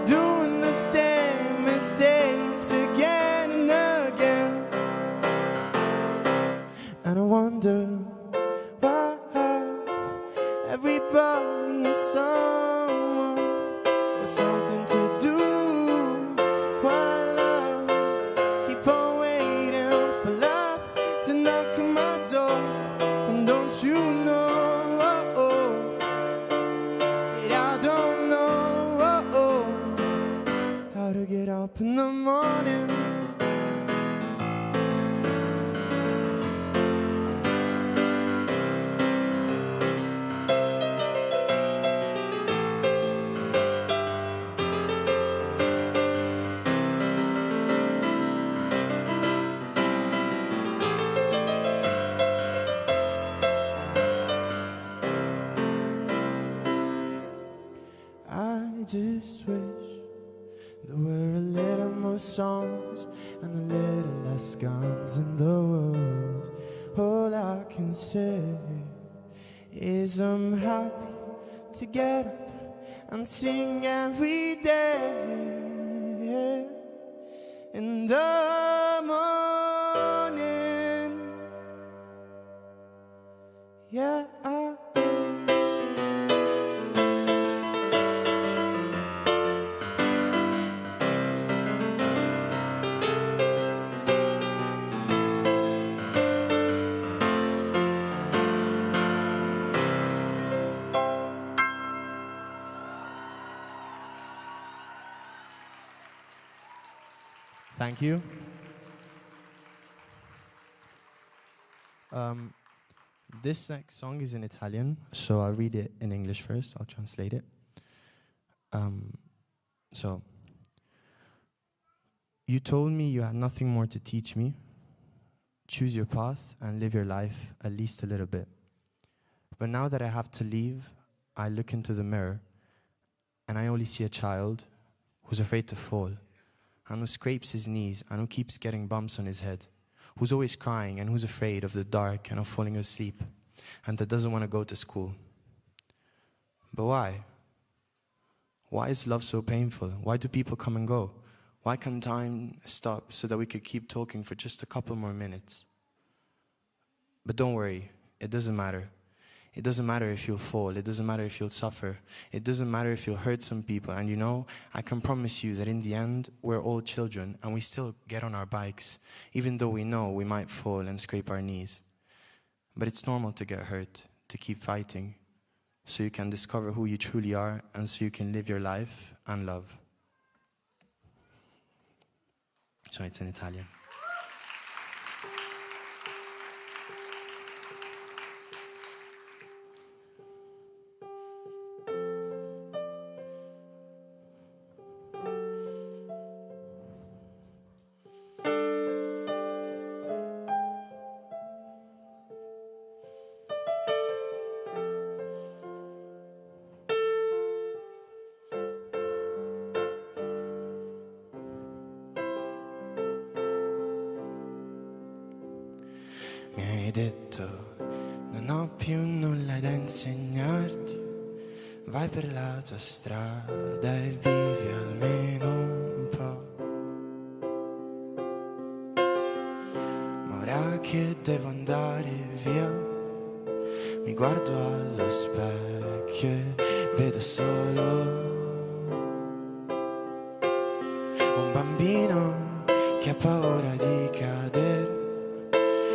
doing the same mistakes again and again. And I wonder why everybody is someone with something to do. Why love keep on waiting for love to knock on my door? And don't you know that I don't know how to get up in the morning? I just wish there were a little more songs and a little less guns in the world. All I can say is I'm happy to get up and sing every day in the morning. Yeah, Thank you. This next song is in Italian, so I'll read it in English first. I'll translate it. So, you told me you had nothing more to teach me. Choose your path and live your life at least a little bit. But now that I have to leave, I look into the mirror and I only see a child who's afraid to fall, and who scrapes his knees, and who keeps getting bumps on his head, who's always crying, and who's afraid of the dark and of falling asleep, and that doesn't want to go to school. But why? Why is love so painful? Why do people come and go? Why can't time stop so that we could keep talking for just a couple more minutes? But don't worry, it doesn't matter. It doesn't matter if you'll fall. It doesn't matter if you'll suffer. It doesn't matter if you'll hurt some people. And you know, I can promise you that in the end, we're all children and we still get on our bikes, even though we know we might fall and scrape our knees. But it's normal to get hurt, to keep fighting, so you can discover who you truly are and so you can live your life and love. So it's in Italian. Mi hai detto, non ho più nulla da insegnarti, vai per la tua strada e vivi almeno un po'. Ma ora che devo andare via, mi guardo allo specchio e vedo solo un bambino che ha paura di cadere,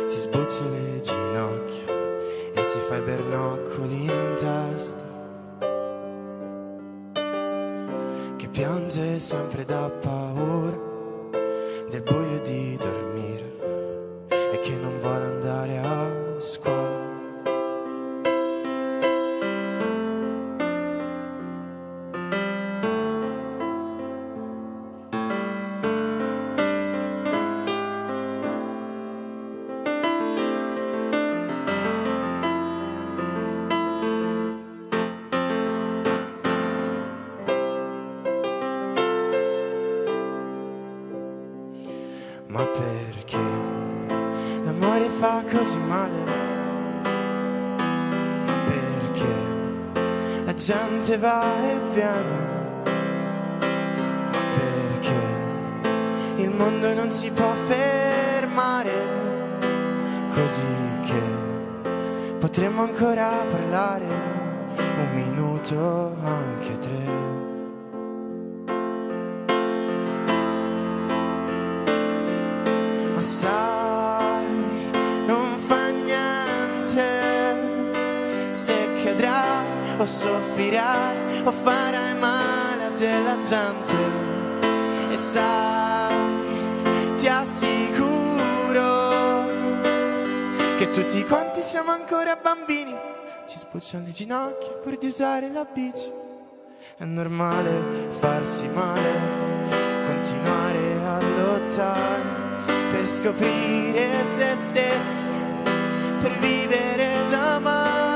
si sbuccia le ginocchia e si fa i bernoccoli in testa, che piange sempre da paura del buio di dormire e che non vuole andare a scuola. Ma perché l'amore fa così male? Ma perché la gente va e viene? Ma perché il mondo non si può fermare? Così che potremmo ancora parlare un minuto, anche tre. Sai, non fa niente se cadrai o soffrirai o farai male a della gente. E sai, ti assicuro che tutti quanti siamo ancora bambini, ci sbucciano le ginocchia pur di usare la bici. È normale farsi male, continuare a lottare per scoprire se stessi, per vivere d'amare.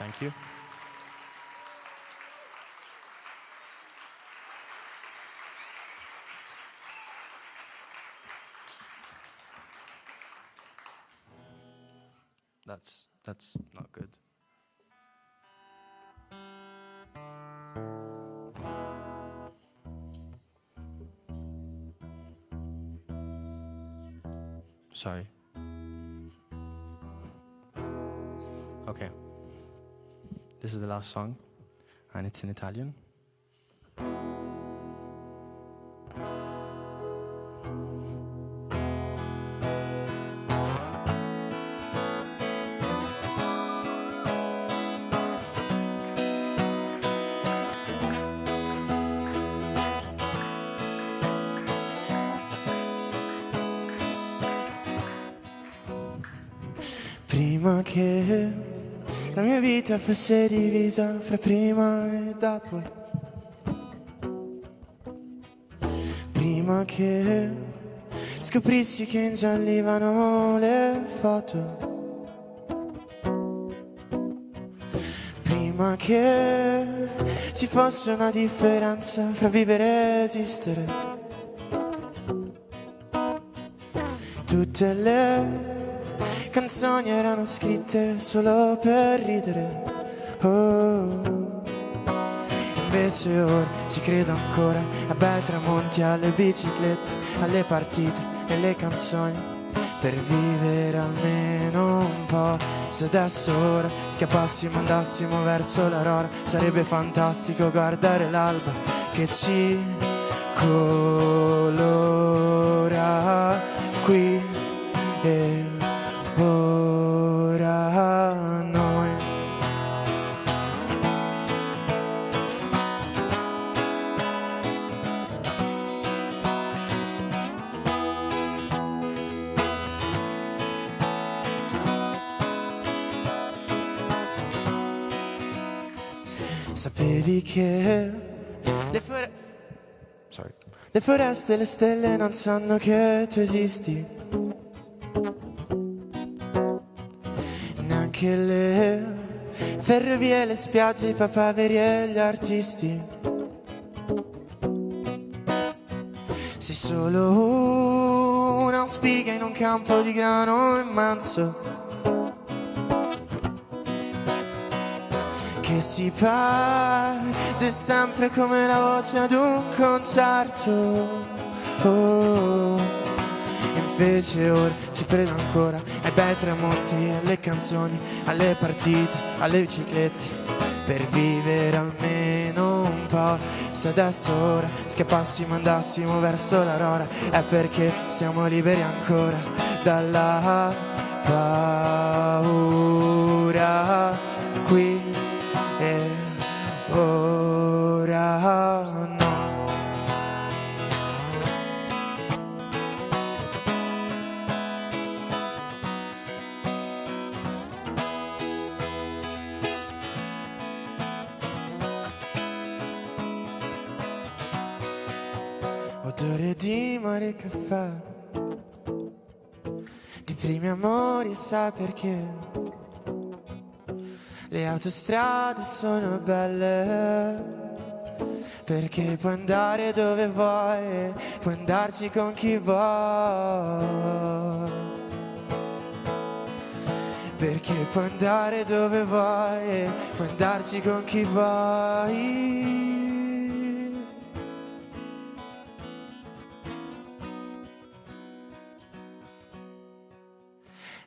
Thank you. That's not good. Sorry. Okay. This is the last song, and it's in Italian. Prima che la mia vita fosse divisa fra prima e dopo, prima che scoprissi che ingiallivano le foto, prima che ci fosse una differenza fra vivere e esistere, tutte le canzoni erano scritte solo per ridere, oh. Invece ora ci credo ancora a bei tramonti, alle biciclette, alle partite e alle canzoni, per vivere almeno un po'. Se adesso ora scappassimo, andassimo verso l'aurora, sarebbe fantastico guardare l'alba che ci colora qui e ora noi. Sapevi che le foreste e le stelle non sanno che tu esisti, neanche le ferrovie, le spiagge, i papaveri e gli artisti. Sei solo una spiga in un campo di grano immenso, che si perde sempre come la voce ad un concerto, oh. Invece ora ci credo ancora ai bei tramonti, alle canzoni, alle partite, alle biciclette, per vivere almeno un po'. Se adesso ora scappassimo, andassimo verso l'aurora, è perché siamo liberi ancora dalla paura qui e ora no. Odore di mare e caffè, di primi amori, sai perché? Le autostrade sono belle, perché puoi andare dove vuoi, puoi andarci con chi vuoi, perché puoi andare dove vuoi, puoi andarci con chi vuoi.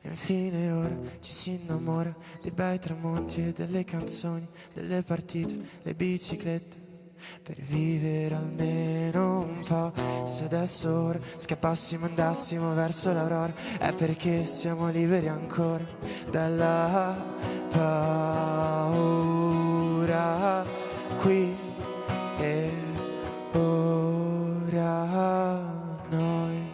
E infine ora ci si innamora dei bei tramonti e delle canzoni, delle partite, le biciclette, per vivere almeno un po'. Se adesso ora scappassimo, andassimo verso l'aurora, è perché siamo liberi ancora dalla paura qui e ora noi.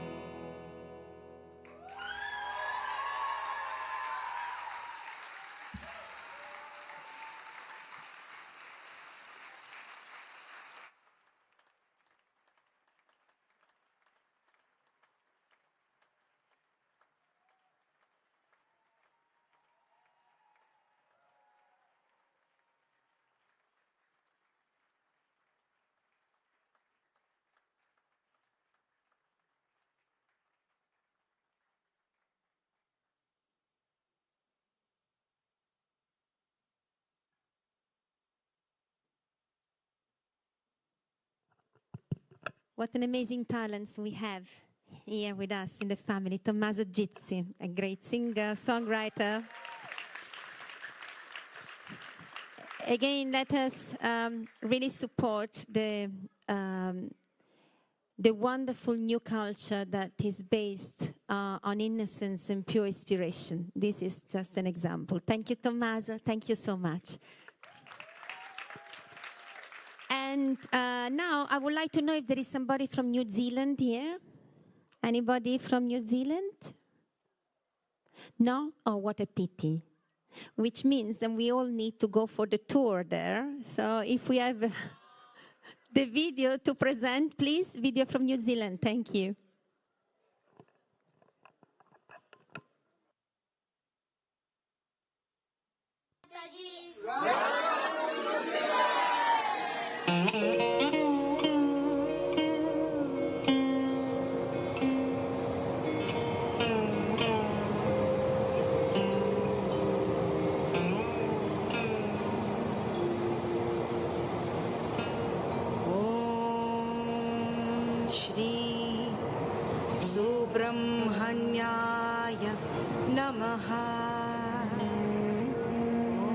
What an amazing talents we have here with us in the family. Tommaso Gizzi, a great singer, songwriter. Again, let us really support the wonderful new culture that is based on innocence and pure inspiration. This is just an example. Thank you, Tommaso. Thank you so much. And now I would like to know if there is somebody from New Zealand here. Anybody from New Zealand? No? Oh, what a pity. Which means that we all need to go for the tour there. So if we have the video to present, please, video from New Zealand. Thank you. Shri Subrahmanyaya Namaha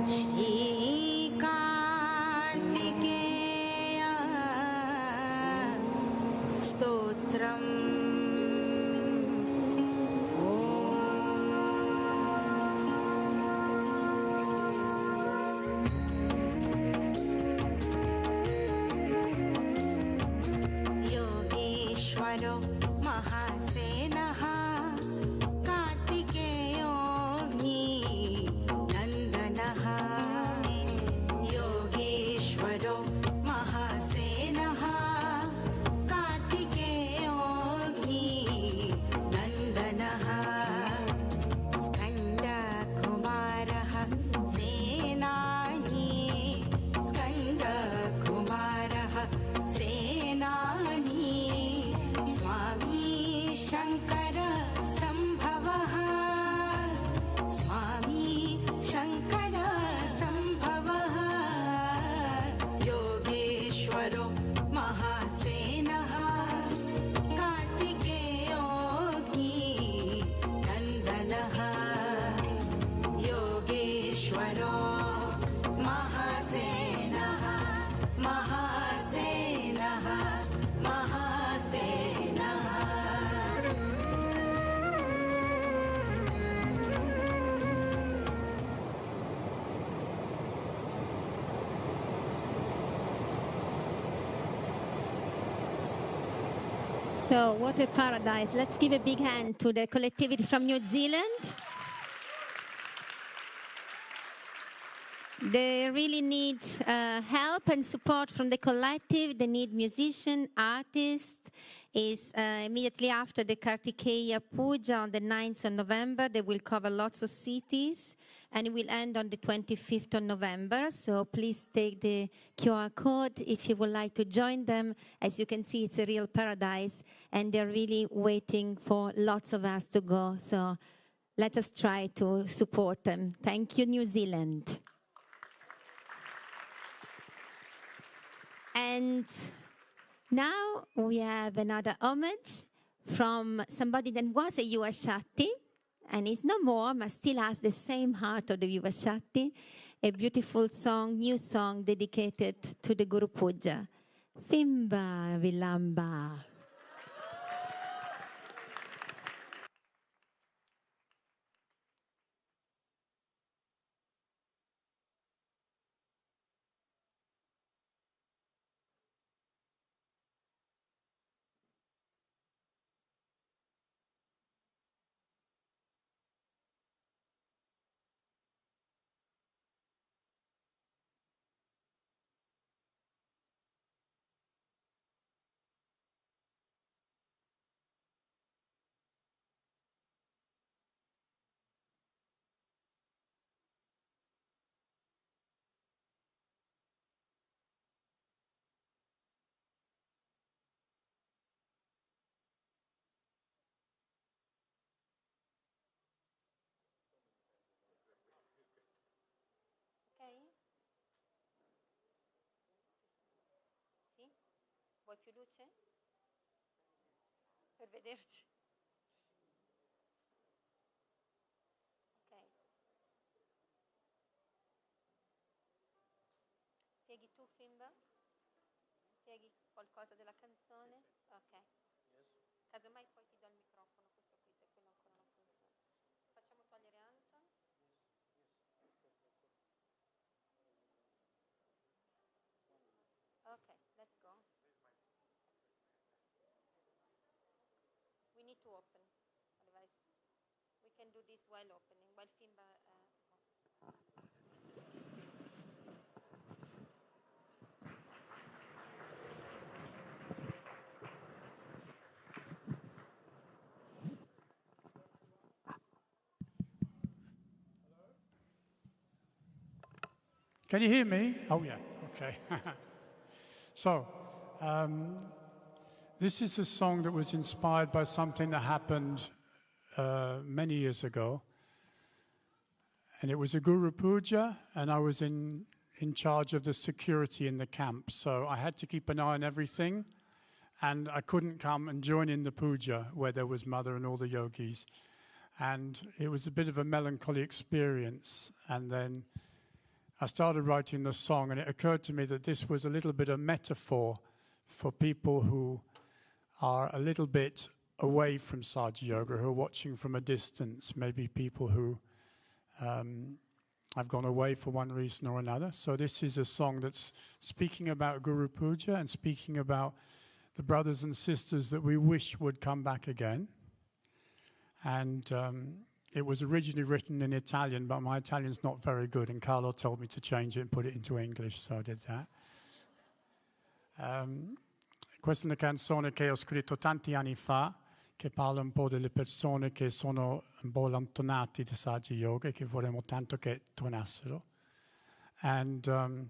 Shri Kartikeya Stotram Yogeshwaro Mahasenaha Kartikeyo Nandanaha Yogeshwaro Mahasenaha Kartikeyo Nandanaha Skanda Kumaraha Senani Skanda Kumaraha Senani Swami Shankara Sambhavaha Swami Shankara Sambhavaha Yogeshwaro Mahasenaha Kartikeyo Nandanaha Yogeshwaro Mahasenaha Mahasenaha Mahasenaha So, what a paradise. Let's give a big hand to the collectivity from New Zealand. They really need help and support from the collective. They need musicians, artists. Is immediately after the Kartikeya Puja on the 9th of November. They will cover lots of cities, and it will end on the 25th of November. So please take the QR code if you would like to join them. As you can see, it's a real paradise, and they're really waiting for lots of us to go. So let us try to support them. Thank you, New Zealand. And now we have another homage from somebody that was a Yuva Shakti and is no more, but still has the same heart of the Yuva Shakti. A beautiful song, new song dedicated to the Guru Puja. Fimba Vilamba. Vuoi più luce? Per vederci. Ok. Spieghi tu, Fimba? Spieghi qualcosa della canzone? Ok. Casomai poi ti do il microfono, questo qui, se quello ancora non funziona. Facciamo togliere Anton. Okay, let's go. We need to open, otherwise we can do this while opening, while Fimba. Can you hear me? Oh, yeah, okay. So, this is a song that was inspired by something that happened many years ago. And it was a Guru Puja, and I was in charge of the security in the camp. So I had to keep an eye on everything, and I couldn't come and join in the puja where there was Mother and all the yogis. And it was a bit of a melancholy experience. And then I started writing the song, and it occurred to me that this was a little bit of metaphor for people who are a little bit away from Saja Yoga, who are watching from a distance, maybe people who have gone away for one reason or another. So this is a song that's speaking about Guru Puja and speaking about the brothers and sisters that we wish would come back again. And it was originally written in Italian, but my Italian's not very good, and Carlo told me to change it and put it into English, so I did that. Questa è una canzone che ho scritto tanti anni fa, che parla un po' delle persone che sono un po' allontanati da Saja Yoga e che vorremmo tanto che tornassero. And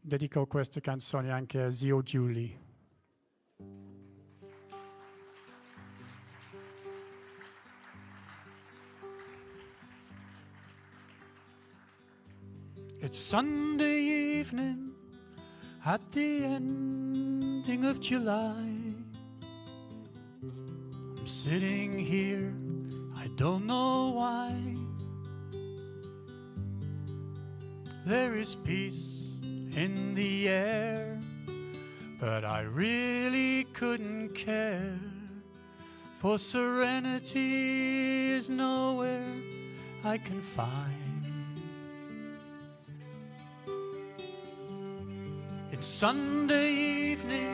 dedico questa canzone anche a zio Giuli. It's Sunday evening at the ending of July. I'm sitting here, I don't know why. There is peace in the air, but I really couldn't care, for serenity is nowhere I can find. It's Sunday evening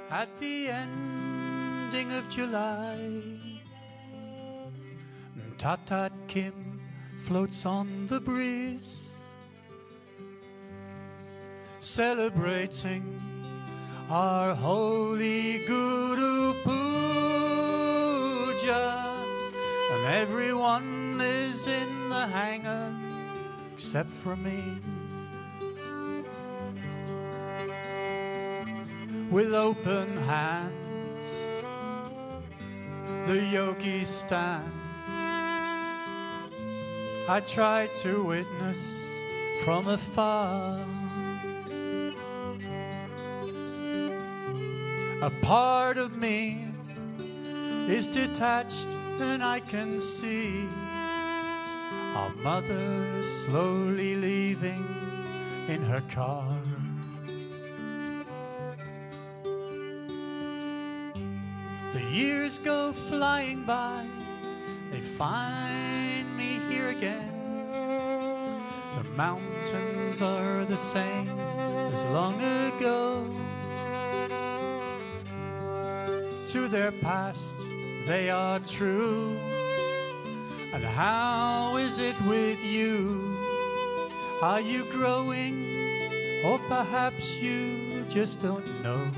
at the ending of July. Tatat Kim floats on the breeze, celebrating our holy Guru Puja. And everyone is in the hangar except for me. With open hands, the yogis stand. I try to witness from afar. A part of me is detached, and I can see our mother slowly leaving in her car. The years go flying by, they find me here again. The mountains are the same as long ago. To their past they are true. And how is it with you? Are you growing, or perhaps you just don't know?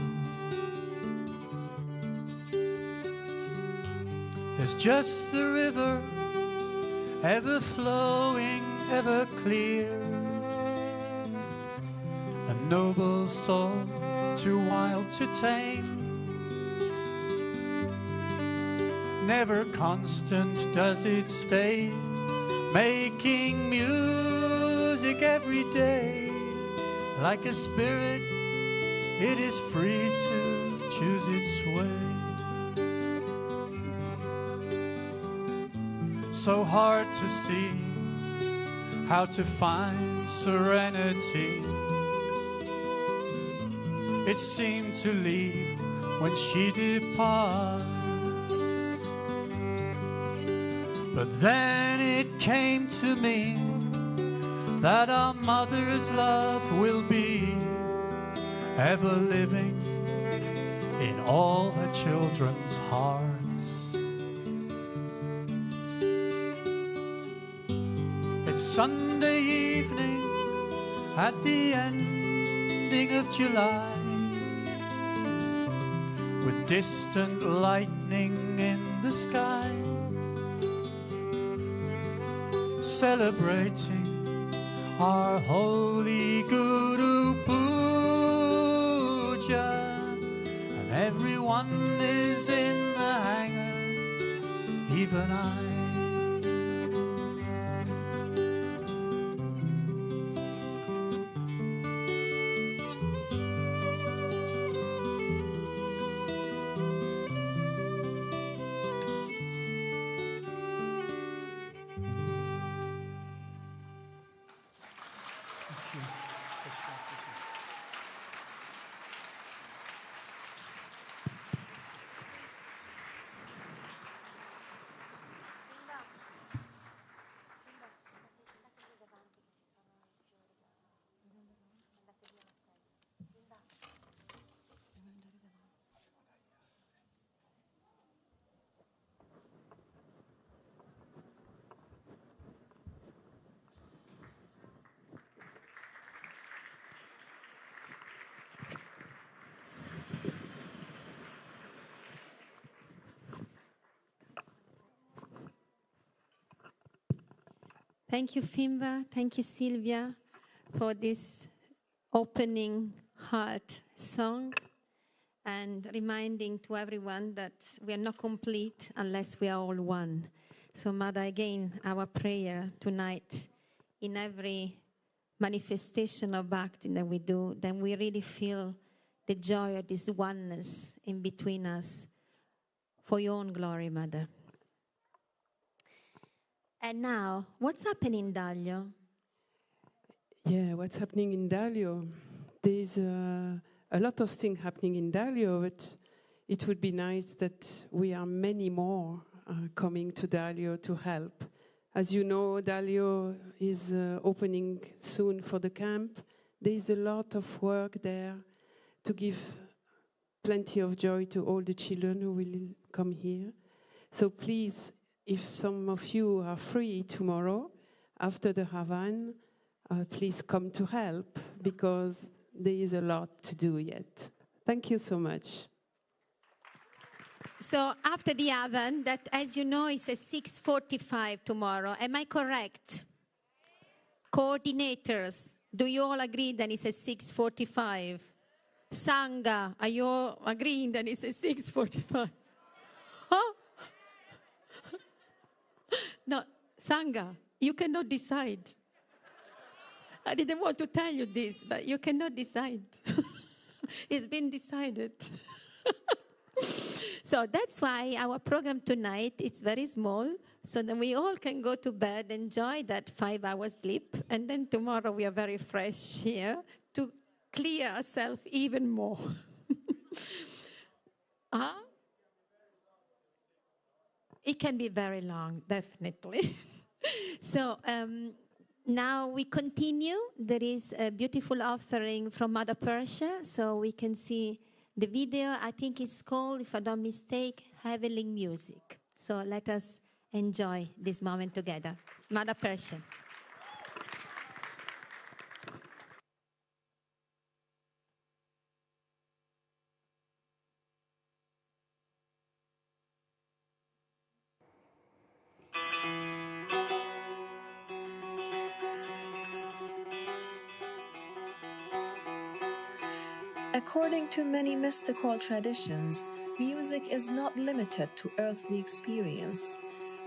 There's just the river, ever flowing, ever clear. A noble soul, too wild to tame. Never constant does it stay, making music every day. Like a spirit, it is free to choose its way. so hard to see how to find serenity. It seemed to leave when she departed, but then it came to me that our mother's love will be ever living in all her children's hearts. It's Sunday evening at the ending of July, with distant lightning in the sky, celebrating our holy Guru Puja, and everyone is in the hangar, even I. Thank you, Fimba. Thank you, Sylvia, for this opening heart song and reminding to everyone that we are not complete unless we are all one. So, Mother, again, our prayer tonight, in every manifestation of bhakti that we do, then we really feel the joy of this oneness in between us for your own glory, Mother. And now, what's happening in Daglio? Yeah, what's happening in Daglio? There's a lot of things happening in Daglio, but it would be nice that we are many more coming to Daglio to help. As you know, Daglio is opening soon for the camp. There's a lot of work there to give plenty of joy to all the children who will come here. So please, if some of you are free tomorrow after the Havan, please come to help, because there is a lot to do yet. Thank you so much. So after the Havan, that, as you know, is at 6:45 tomorrow. Am I correct? Coordinators, do you all agree that it's at 6:45? Sangha, are you all agreeing that it's at 6:45? Huh? No, Sangha, you cannot decide. I didn't want to tell you this, but you cannot decide. It's been decided. So that's why our program tonight is very small, so that we all can go to bed, enjoy that 5-hour sleep, and then tomorrow we are very fresh here to clear ourselves even more. Huh? It can be very long, definitely. So now we continue. There is a beautiful offering from Mother Persia, so we can see the video. I think it's called, if I don't mistake, Heavenly Music. So let us enjoy this moment together. Mother Persia. According to many mystical traditions, music is not limited to earthly experience.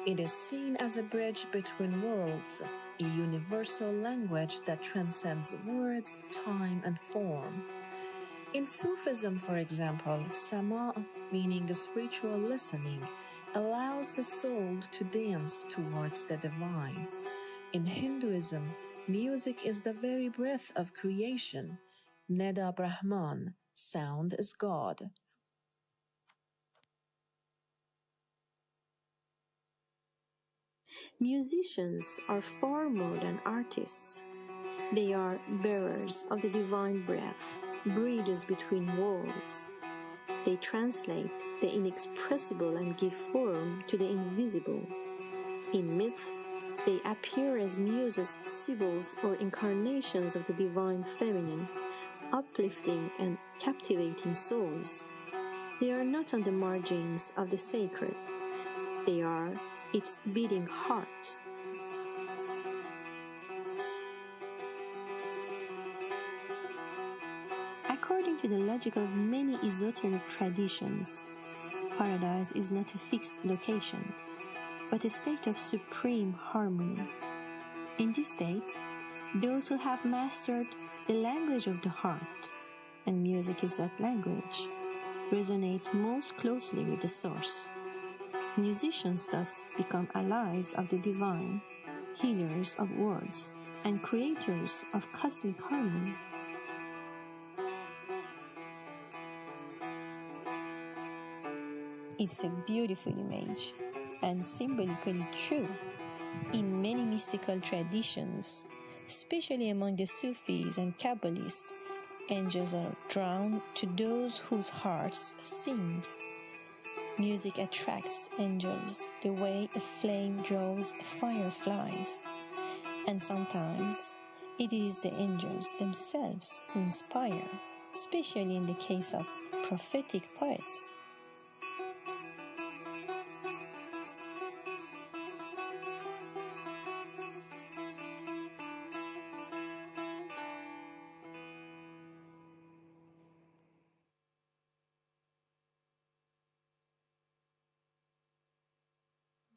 It is seen as a bridge between worlds, a universal language that transcends words, time, and form. In Sufism, for example, sama, meaning the spiritual listening, allows the soul to dance towards the divine. In Hinduism, music is the very breath of creation. Neda Brahman, sound is God. Musicians are far more than artists. They are bearers of the divine breath, bridges between worlds. They translate the inexpressible and give form to the invisible. In myth, they appear as muses, sibyls, or incarnations of the divine feminine, uplifting and captivating souls. They are not on the margins of the sacred. They are its beating heart. According to the logic of many esoteric traditions, paradise is not a fixed location, but a state of supreme harmony. In this state, those who have mastered the language of the heart, and music is that language, resonate most closely with the source. Musicians thus become allies of the divine, healers of worlds, and creators of cosmic harmony. It's a beautiful image and symbolically true. In many mystical traditions, especially among the Sufis and Kabbalists, angels are drawn to those whose hearts sing. Music attracts angels the way a flame draws fireflies, and sometimes it is the angels themselves who inspire, especially in the case of prophetic poets.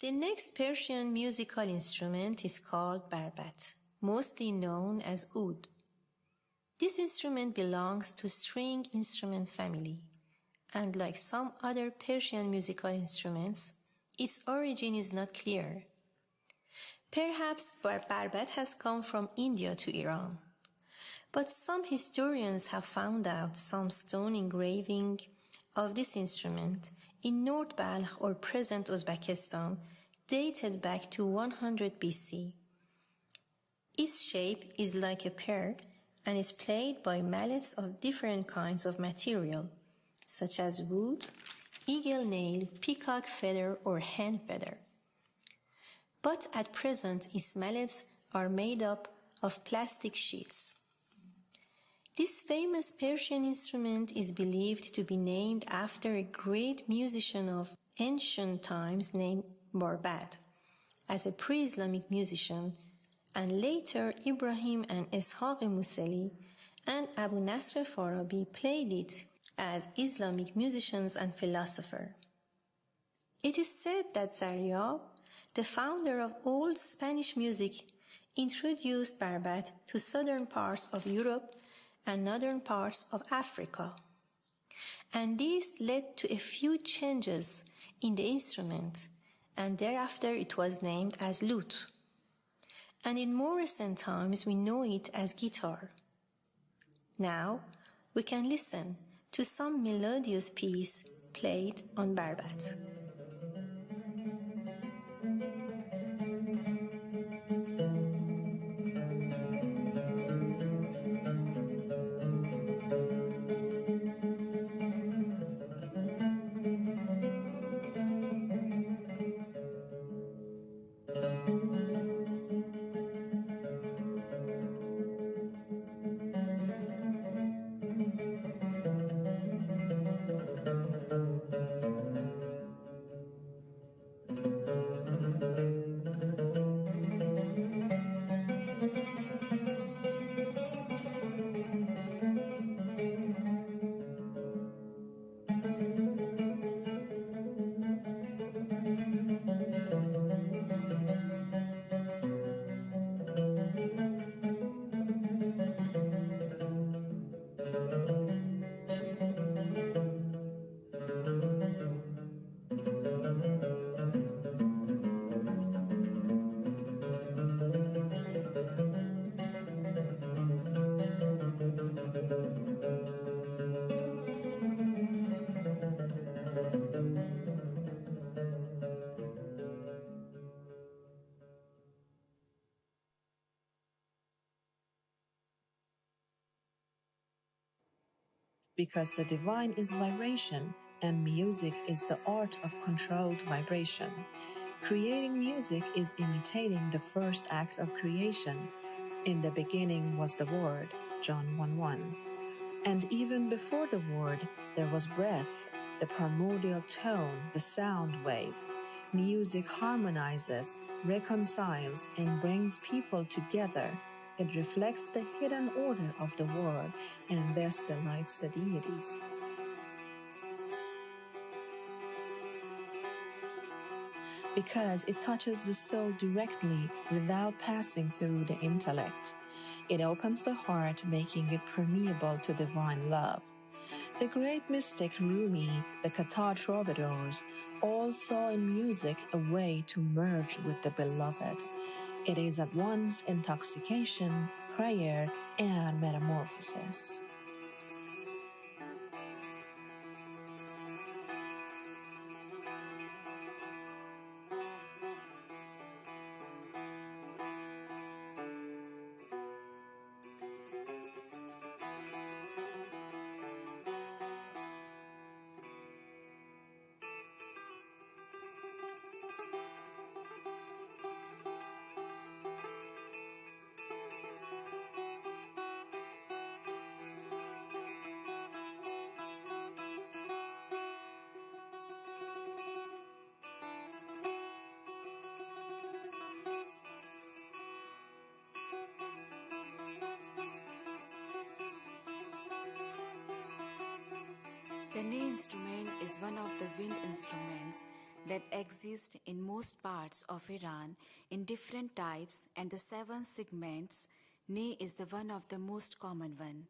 The next Persian musical instrument is called barbat, mostly known as oud. This instrument belongs to string instrument family, and like some other Persian musical instruments, its origin is not clear. Perhaps barbat has come from India to Iran, but some historians have found out some stone engraving of this instrument in North Balkh or present Uzbekistan dated back to 100 BC. Its shape is like a pear and is played by mallets of different kinds of material, such as wood, eagle nail, peacock feather, or hen feather. But at present, its mallets are made up of plastic sheets. This famous Persian instrument is believed to be named after a great musician of ancient times named Barbad, as a pre-Islamic musician, and later Ibrahim and Ishaq Museli and Abu Nasr Farabi played it as Islamic musicians and philosophers. It is said that Zaryab, the founder of old Spanish music, introduced barbat to southern parts of Europe and northern parts of Africa, and this led to a few changes in the instrument, and thereafter it was named as lute, and in more recent times we know it as guitar. Now we can listen to some melodious piece played on barbat. because the divine is vibration and music is the art of controlled vibration. Creating music is imitating the first act of creation. In the beginning was the Word, John 1:1. And even before the Word, there was breath, the primordial tone, the sound wave. Music harmonizes, reconciles, and brings people together. It reflects the hidden order of the world and best delights the deities. Because it touches the soul directly without passing through the intellect. It opens the heart, making it permeable to divine love. The great mystic Rumi, the Qatar troubadours, all saw in music a way to merge with the beloved. It is at once intoxication, prayer, and metamorphosis. The ney instrument is one of the wind instruments that exist in most parts of Iran in different types, and the 7 segments. Ney is the one of the most common one.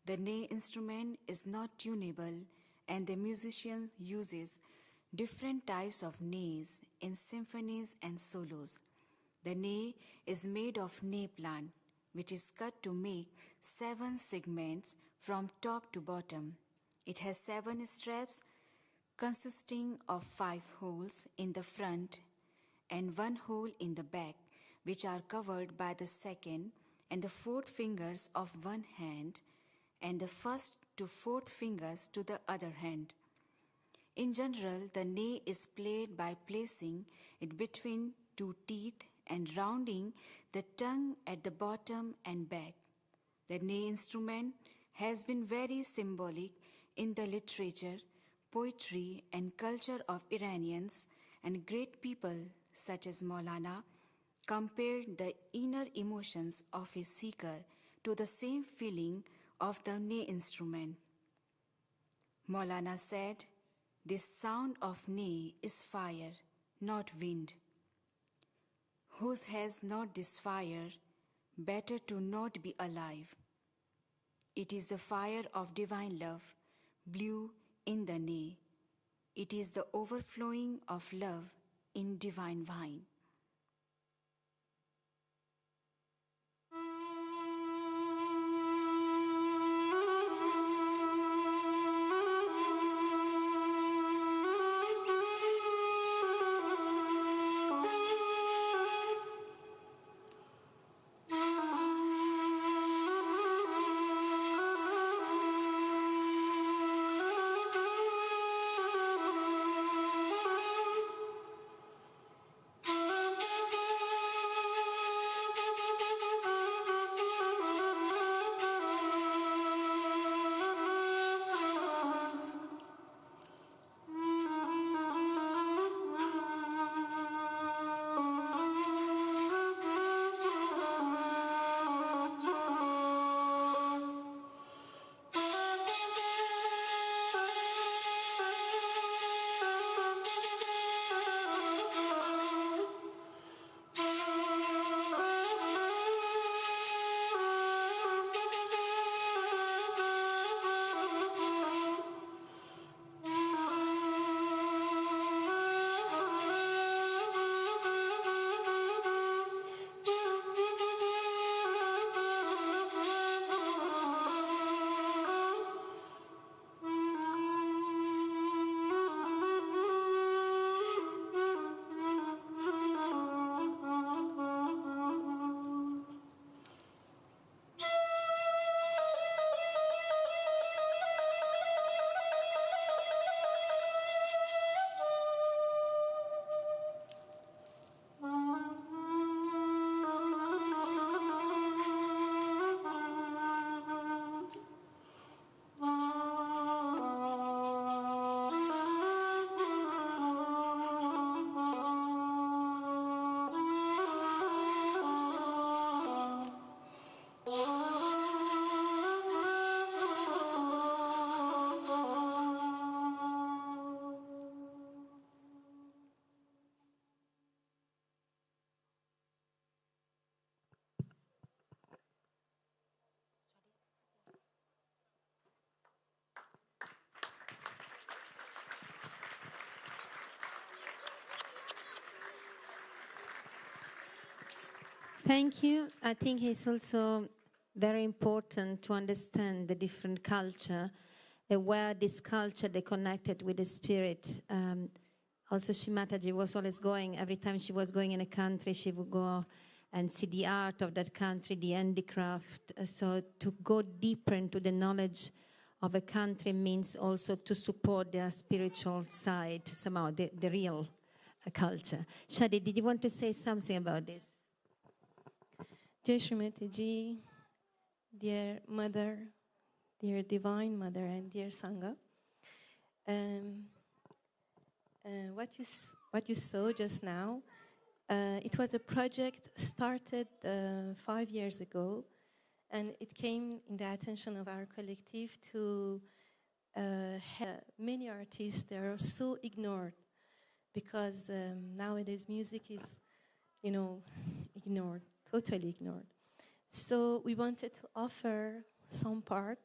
The ney instrument is not tunable, and the musician uses different types of neys in symphonies and solos. The ney is made of ney plant, which is cut to make 7 segments from top to bottom. It has 7 straps consisting of 5 holes in the front and 1 hole in the back, which are covered by the second and the fourth fingers of one hand and the first to fourth fingers to the other hand. In general, the ney is played by placing it between 2 teeth and rounding the tongue at the bottom and back. The ney instrument has been very symbolic in the literature, poetry, and culture of Iranians, and great people such as Maulana compared the inner emotions of a seeker to the same feeling of the ney instrument. Maulana said, "This sound of ney is fire, not wind. Whose has not this fire, better to not be alive. It is the fire of divine love, blew in the ney. It is the overflowing of love in divine wine." Thank you. I think it's also very important to understand the different culture and where this culture they connected with the spirit. Also, Shimataji was always going, every time she was going in a country, she would go and see the art of that country, the handicraft. So to go deeper into the knowledge of a country means also to support their spiritual side, somehow, the real culture. Shadi, did you want to say something about this? Jai Shri Mataji, dear Mother, dear Divine Mother, and dear Sangha. What you saw just now, it was a project started 5 years ago, and it came in the attention of our collective to have many artists that are so ignored, because nowadays music is, ignored, totally ignored. So we wanted to offer some part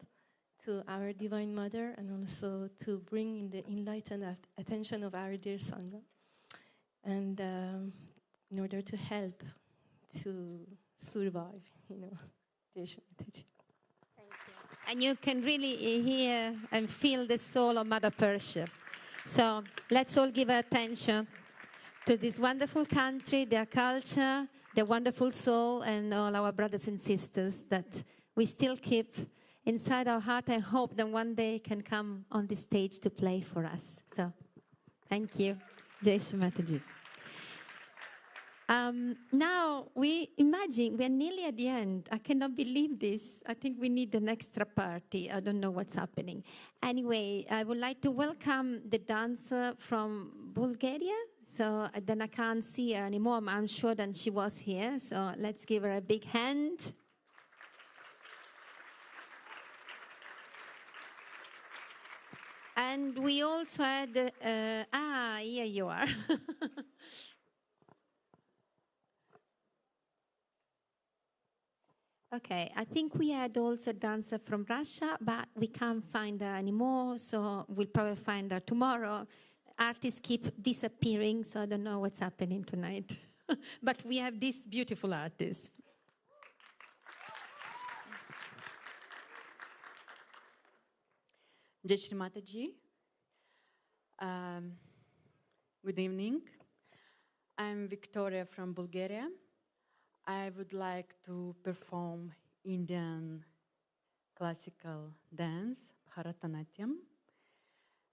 to our Divine Mother and also to bring in the enlightened attention of our dear Sangha, and in order to help to survive, Jai Shri Mataji. And you can really hear and feel the soul of Mother Persia. So let's all give our attention to this wonderful country, their culture, their wonderful soul, and all our brothers and sisters that we still keep inside our heart. I hope that one day can come on the stage to play for us. So thank you. Jai Shri Mataji. Now, we imagine we're nearly at the end. I cannot believe this. I think we need an extra party. I don't know what's happening. Anyway, I would like to welcome the dancer from Bulgaria. So then I can't see her anymore. I'm sure that she was here. So let's give her a big hand. And we also had, here you are. Okay, I think we had also a dancer from Russia, but we can't find her anymore, so we'll probably find her tomorrow. Artists keep disappearing, so I don't know what's happening tonight. But we have this beautiful artist. Jai Shri Mataji. Good evening. I'm Victoria from Bulgaria. I would like to perform Indian classical dance, Bharatanatyam,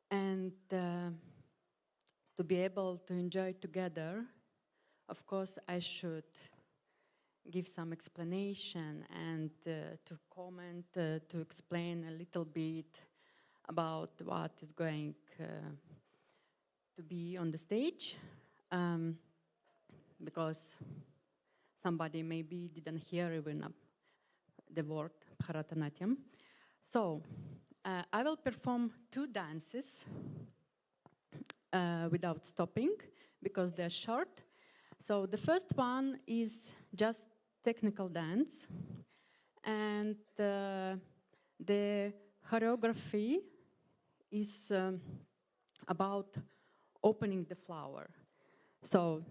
and to be able to enjoy together, of course, I should give some explanation and to comment, to explain a little bit about what is going to be on the stage, because somebody maybe didn't hear even the word Bharatanatyam. So I will perform 2 dances without stopping because they're short. So the first one is just technical dance, and the choreography is about opening the flower. So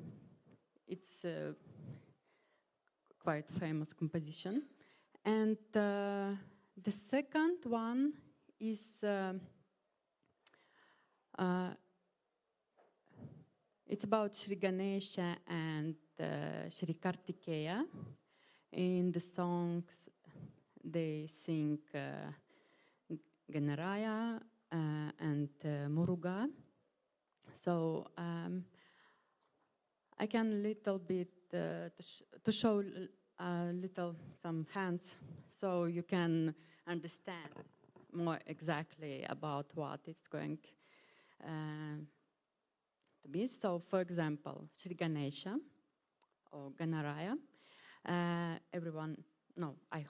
it's quite famous composition. And the second one is it's about Shri Ganesha and Shri Kartikeya. In the songs, they sing Ganaraya and Muruga. So I can little bit to show a little some hands, so you can understand more exactly about what it's going to be. So, for example, Shri Ganesha or Ganaraya. I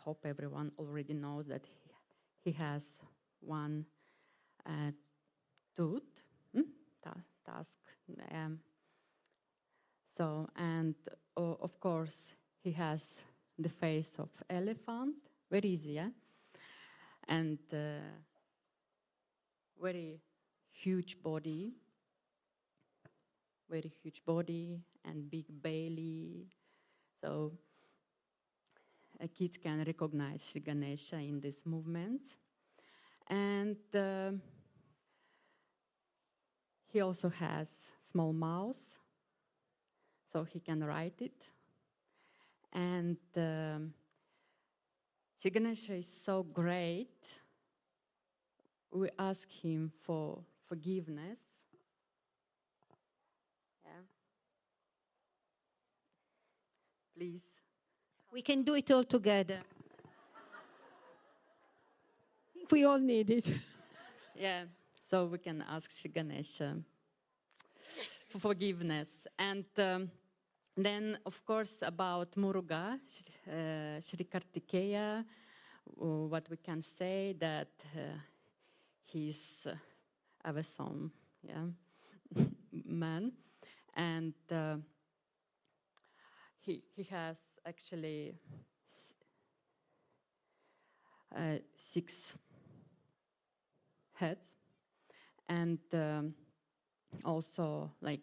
hope everyone already knows that he has one tooth, task. So, and of course, he has the face of elephant, very easy, yeah? And very huge body and big belly. So kids can recognize Shri Ganesha in these movements. And he also has small mouse, so he can write it. And Shri Ganesha is so great. We ask him for forgiveness. Yeah. Please. We can do it all together. We all need it. Yeah, so we can ask Shri Ganesha for forgiveness. And then, of course, about Muruga, Shri Kartikeya, what we can say that he's awesome, yeah, man. And he has actually 6 heads, and also like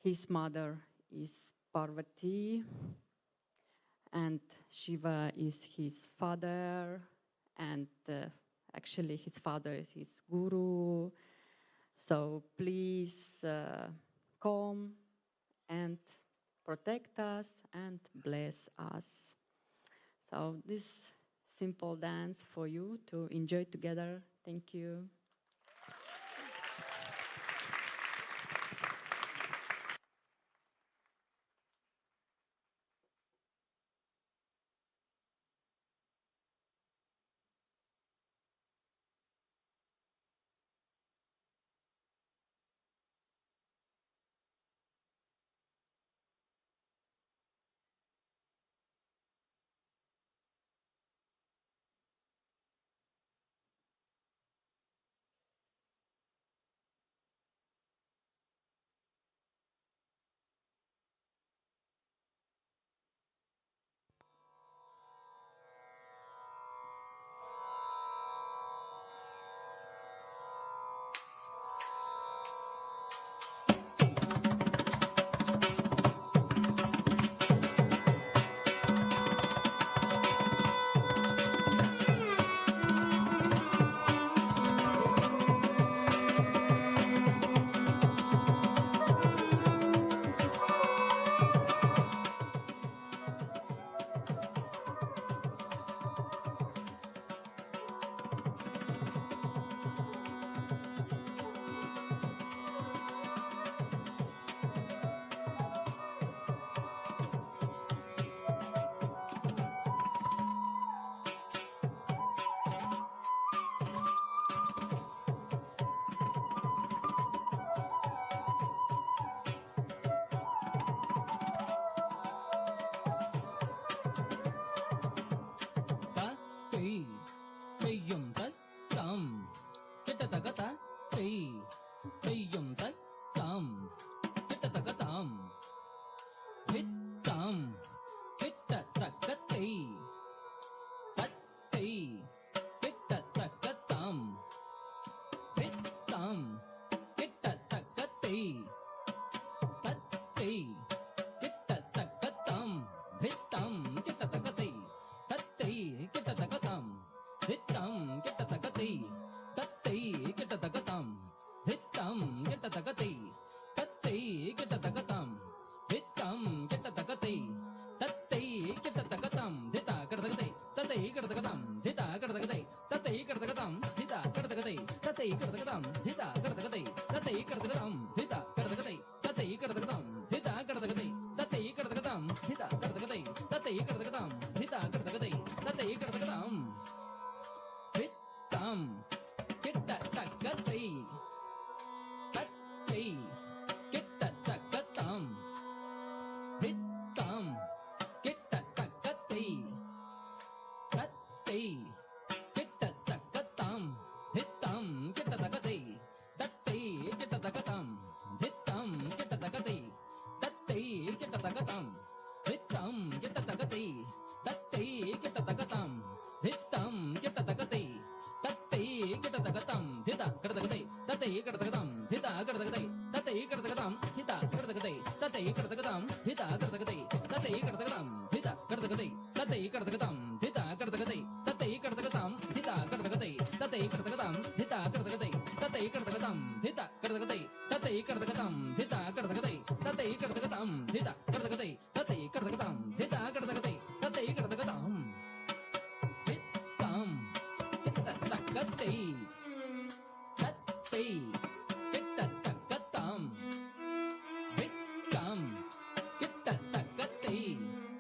his mother is Parvati, and Shiva is his father, and actually his father is his guru. So please come and protect us and bless us. So this simple dance for you to enjoy together. Thank you. kartakatai tatai kartakatam thita kartakatai tatai kartakatam thita kartakatai tatai kartakatam thita kartakatai tatai kartakatam thita kartakatai tatai kartakatam thita kartakatai tatai kartakatam thita kartakatai tatai kartakatam thita kartakatai tatai kartakatam thitam kittatakatai tatai kittatakatam thitam kittatakatai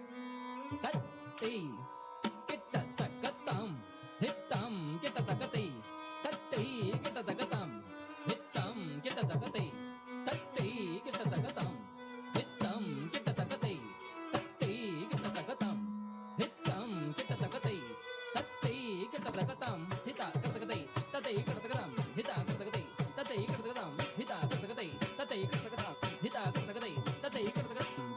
tatai kittatakatam thitam kittatakatai tatai kittatakatam thitam kittatakatai tatai kittatakatam thitam kittatakatai tatai kittatakatam thitam kittatakatai tatai kittatakatam thita kittatakatai tatai kittatakatam thita kittatakatai tatai kittatakatam thita kittatakatai tatai kittatakatam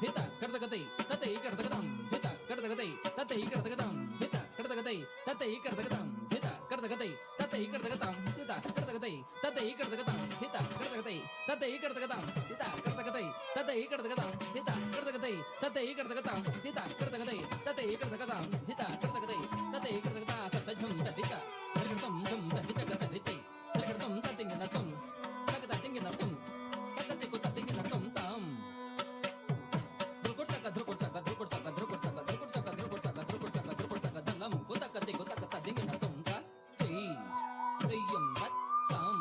thita kittatakatai tatai kittatakatam thita kittatakatai tatai kittatakatam thita kittatakatai tatai kittatakatam thita kittatakatai tatai kittatakatam thita kittatakatai tatai kittatakatam thita kittatakatai tatai kittatakatam thita kittatakatai tatai kittatakatam thita kittatakatai tatai kittatakatam thita kittatakatai tatai kittatakatam thita kittatakatai tatai kittatakatam thita kittatakatai tatai kittatakatam tatajum tadita tarikatam tum tadita katadita tarikatam tatinginatum takatatinginatum takatiku tatinginatum tam drukutaka drukutaka drukutaka drukutaka drukutaka drukutaka drukutaka drukutaka dalam kutakati kutakata dinginatum ka ti tiyum tam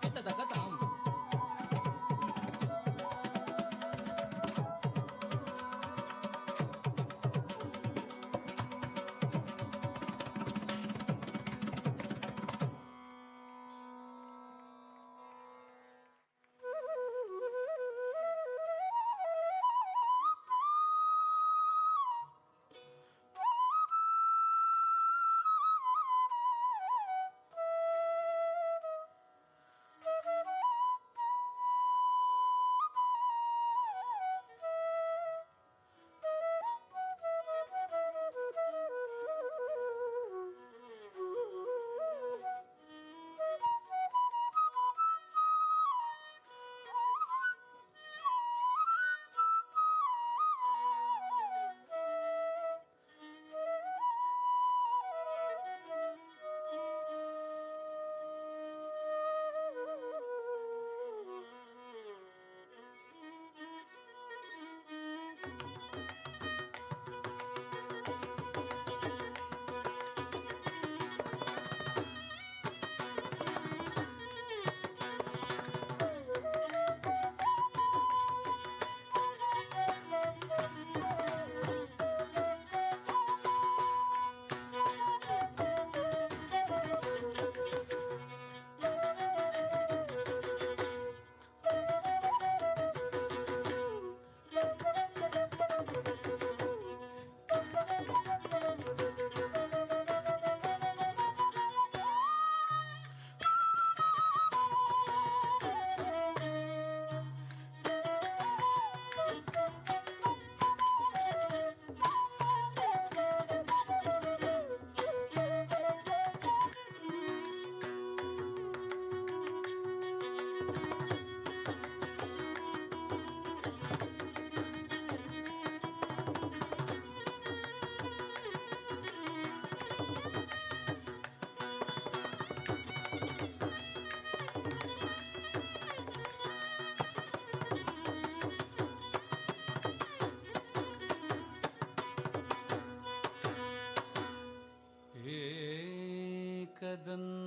kittatakatam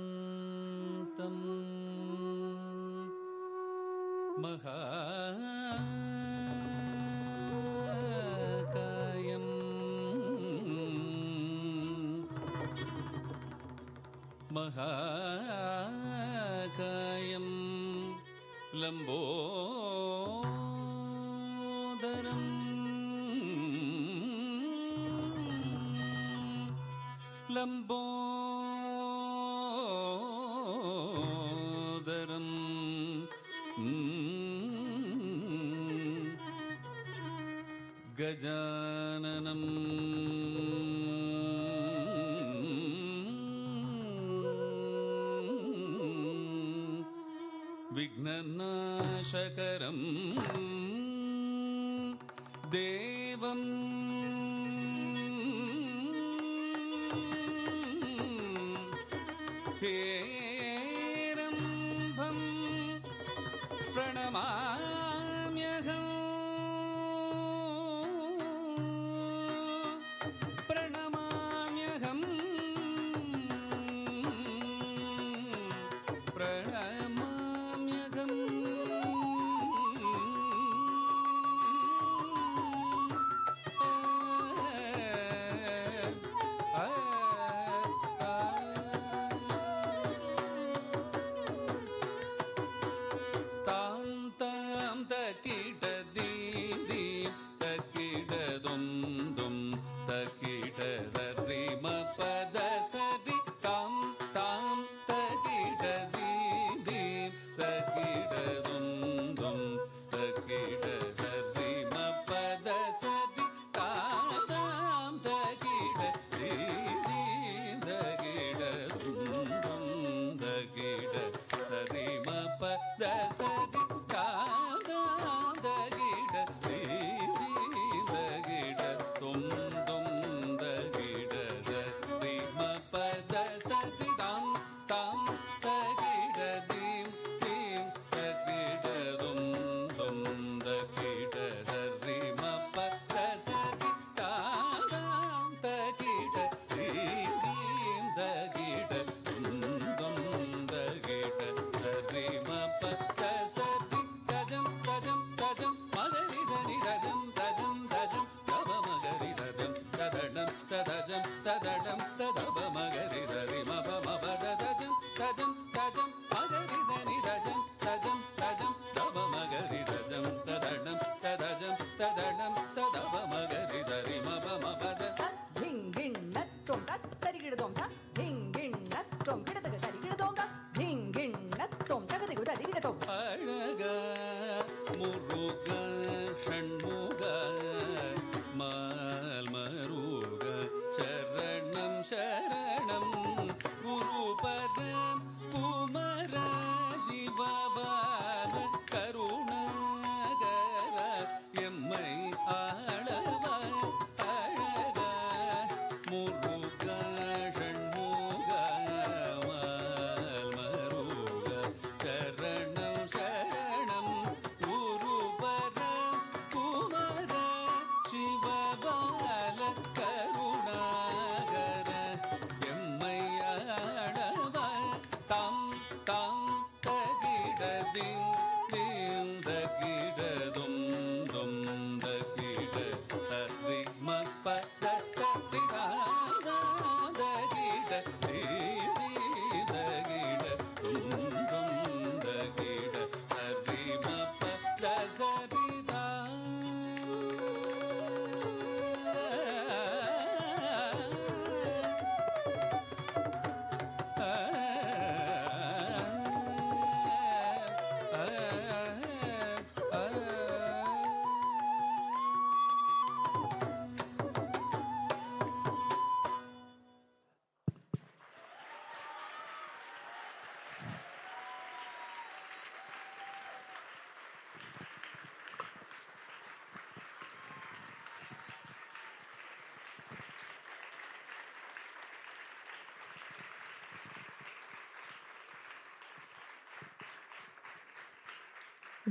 एकदन्तं महाकायं महाकायं लम्बोदरम् लम्बोदरं गजाननं विघ्ननाशकरं देवं प्रणमाम्यहम्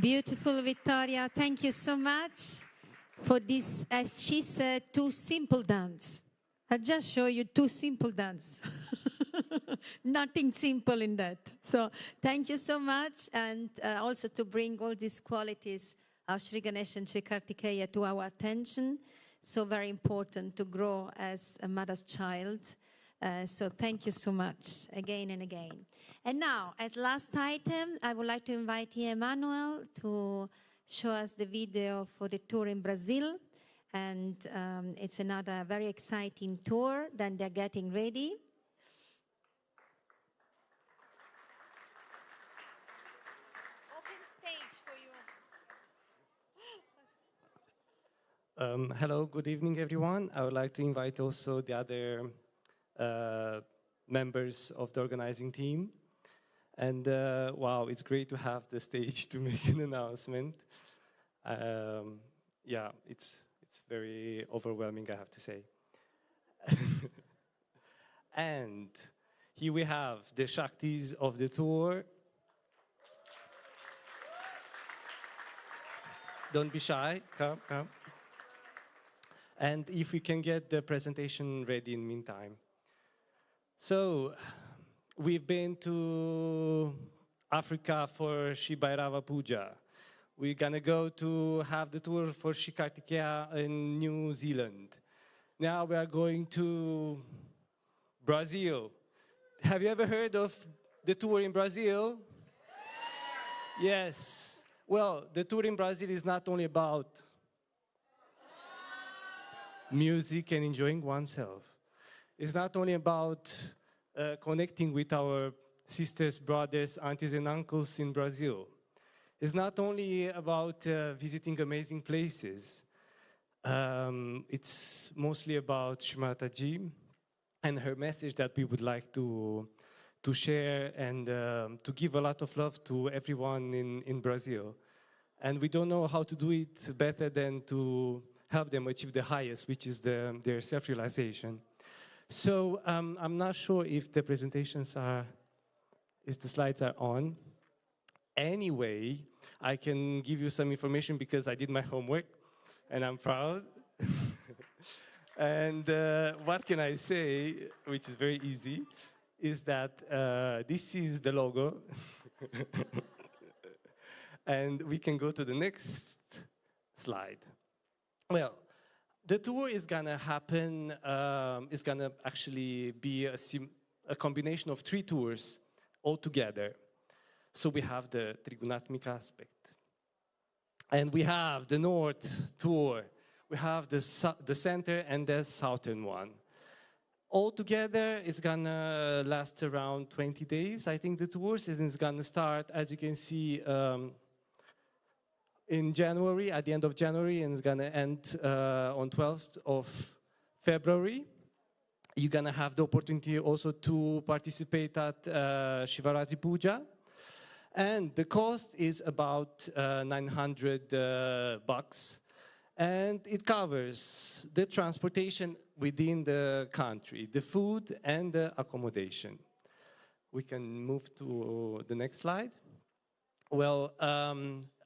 Beautiful, Vittoria. Thank you so much for this, as she said, two simple dance. I just show you two simple dance. Nothing simple in that. So thank you so much, and also to bring all these qualities of Shri Ganesh and Shri Kartikeya to our attention. So very important to grow as a mother's child. So thank you so much again and again. And now, as last item, I would like to invite here Emmanuel to show us the video for the tour in Brazil. And it's another very exciting tour that they're getting ready. Open stage for you. Hello, good evening, everyone. I would like to invite also the other members of the organizing team. And wow, it's great to have the stage to make an announcement. Yeah, it's very overwhelming, I have to say. And here we have the Shaktis of the tour. Don't be shy. Come, come. And if we can get the presentation ready in the meantime. So, we've been to Africa for Shri Puja. We're gonna go to have the tour for Shri Kartikeya in New Zealand. Now we are going to Brazil. Have you ever heard of the tour in Brazil? Yes. Well, the tour in Brazil is not only about music and enjoying oneself. It's not only about connecting with our sisters, brothers, aunties, and uncles in Brazil. It's not only about visiting amazing places. It's mostly about Shrimataji and her message that we would like to share and to give a lot of love to everyone in Brazil. And we don't know how to do it better than to help them achieve the highest, which is their self-realization. So I'm not sure if the presentations if the slides are on. Anyway, I can give you some information because I did my homework and I'm proud. And what can I say, which is very easy, is that this is the logo. And we can go to the next slide. Well, the tour is gonna happen, it's gonna actually be a combination of 3 tours all together. So we have the Trigunatmika aspect. And we have the North tour. We have the center and the southern one. All together, it's gonna last around 20 days, I think, the tours, and it's gonna start, as you can see, in January, at the end of January, and it's gonna end on 12th of February. You're gonna have the opportunity also to participate at Shivaratri Puja. And the cost is about 900 bucks. And it covers the transportation within the country, the food and the accommodation. We can move to the next slide. Well,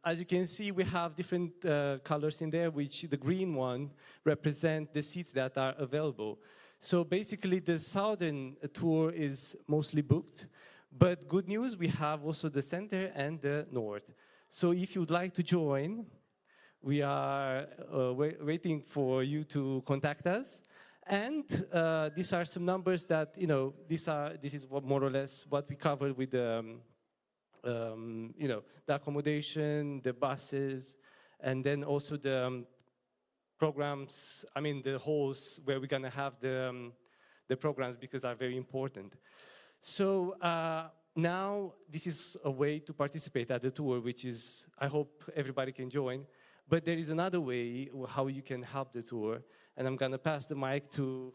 as you can see, we have different colors in there, which the green one represent the seats that are available. So basically, the southern tour is mostly booked. But good news, we have also the center and the north. So if you'd like to join, we are waiting for you to contact us. And these are some numbers that, you know, this is what more or less what we covered with the, you know, the accommodation, the buses, and then also the programs, I mean, the halls where we're gonna have the programs because they're very important. So now this is a way to participate at the tour, which is, I hope everybody can join. But there is another way how you can help the tour. And I'm going to pass the mic to...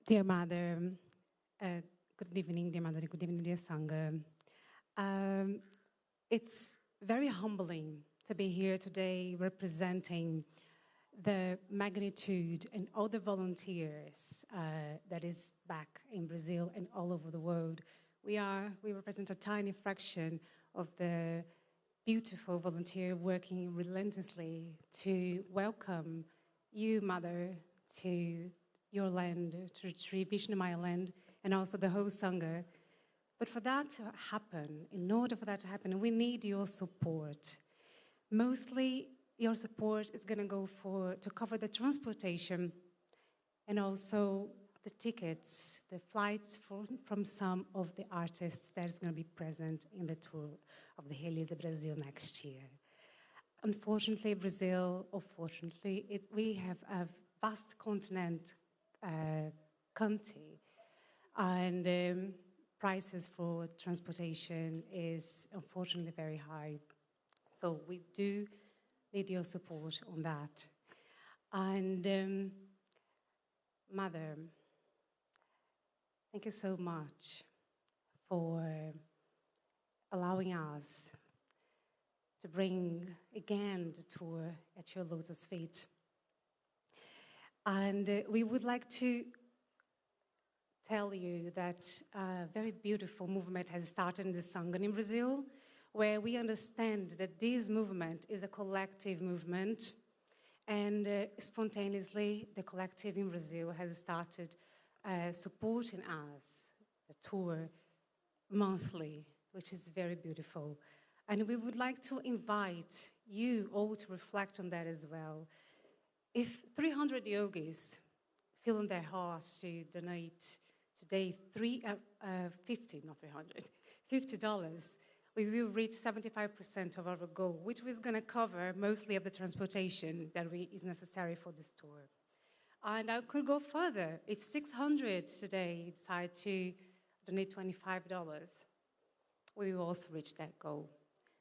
Dear Mother, good evening, dear Mother, good evening, dear Sangha. It's very humbling to be here today representing the magnitude and all the volunteers that is back in Brazil and all over the world. We represent a tiny fraction of the beautiful volunteer working relentlessly to welcome you, Mother, to your land, to Shri Vishnumaya land, and also the whole Sangha. But for that to happen, in order for that to happen, we need your support. Mostly, your support is going to go to cover the transportation and also the tickets, the flights from some of the artists that is going to be present in the tour of the Realiza Brazil next year. Unfortunately, Brazil, or fortunately, we have a vast continent country, and prices for transportation is unfortunately very high. So we do need your support on that. And Mother, thank you so much for allowing us to bring again the tour at your lotus feet. And we would like to tell you that a very beautiful movement has started in the Sangha in Brazil. where we understand that this movement is a collective movement, and spontaneously the collective in Brazil has started supporting us, the tour, monthly, which is very beautiful. And we would like to invite you all to reflect on that as well. If 300 yogis feel in their hearts to donate today $50, we will reach 75% of our goal, which is going to cover mostly of the transportation that is necessary for this tour. And I could go further. If 600 today decide to donate $25, we will also reach that goal.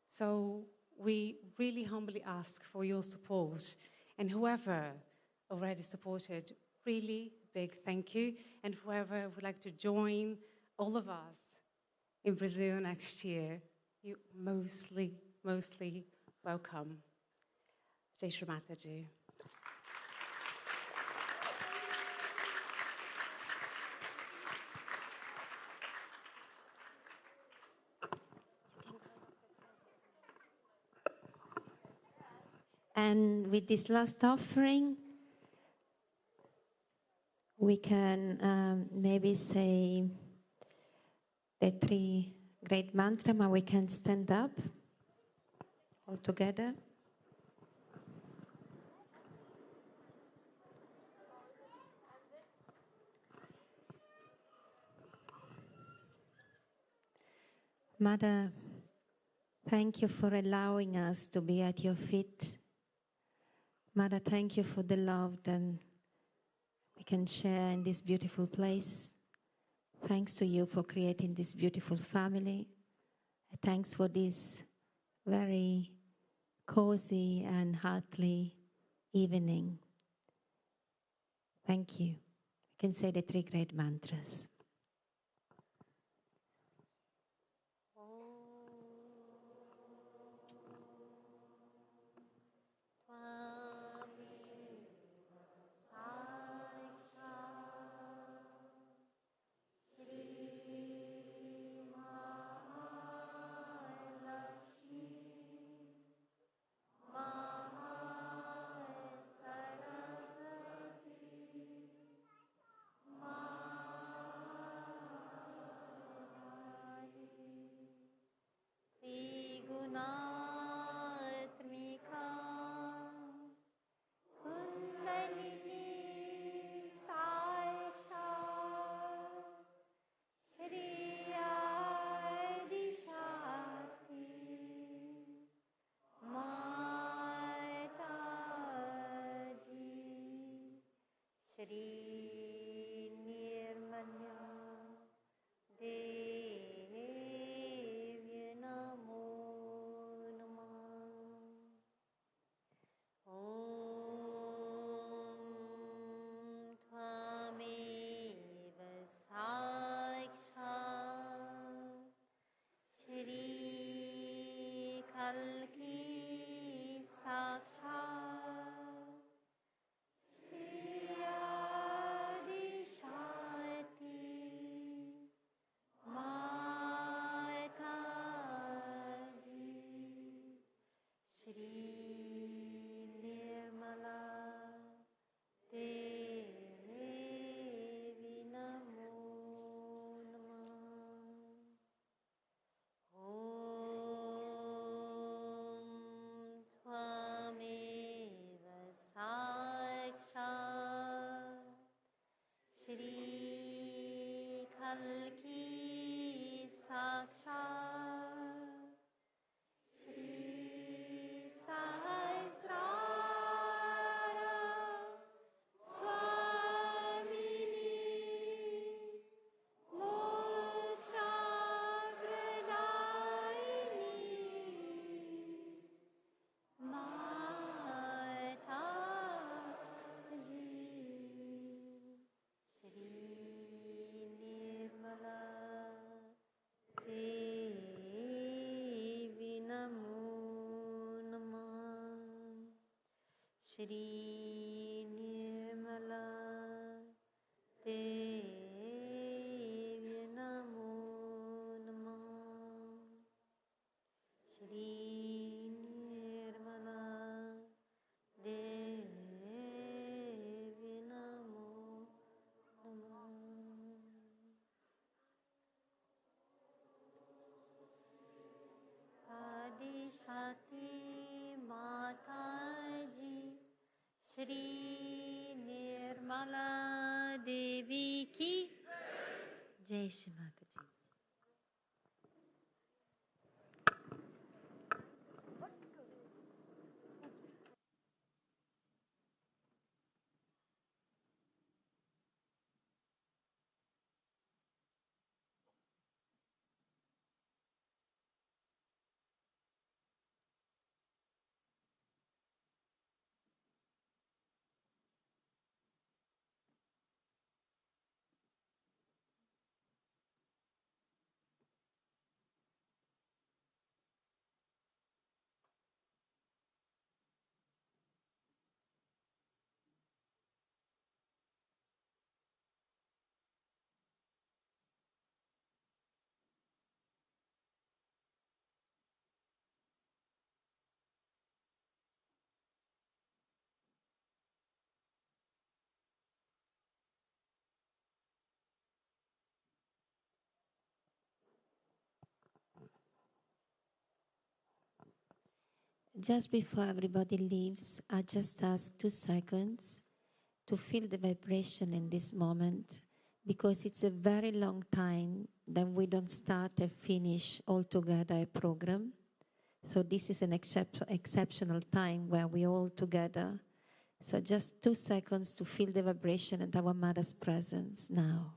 So we really humbly ask for your support. And whoever already supported, really big thank you. And whoever would like to join all of us in Brazil next year, you mostly welcome. Jai Shri Mataji. And with this last offering, we can maybe say the 3 great mantra, and we can stand up all together. Mother, thank you for allowing us to be at your feet. Mother, thank you for the love that we can share in this beautiful place. Thanks to you for creating this beautiful family. Thanks for this very cozy and heartly evening. Thank you. We can say the 3 great mantras. Shri Nirmanya Devya Namo Namah. Om Tvameva Sakshat Shri Kalki Sakshat Shri Kalki Sakshat Shri Sahasrara Swamini Moksha Pradayini Mataji Shri Nirmala Devi Namo Namah. Shri Nirmala Devi Namo Namah. Nirmala Devi ki Jai Shri Mataji. Just before everybody leaves, I just ask 2 seconds to feel the vibration in this moment, because it's a very long time that we don't start and finish all together a program. So this is an exceptional time where we're all together. So just 2 seconds to feel the vibration and our Mother's presence now.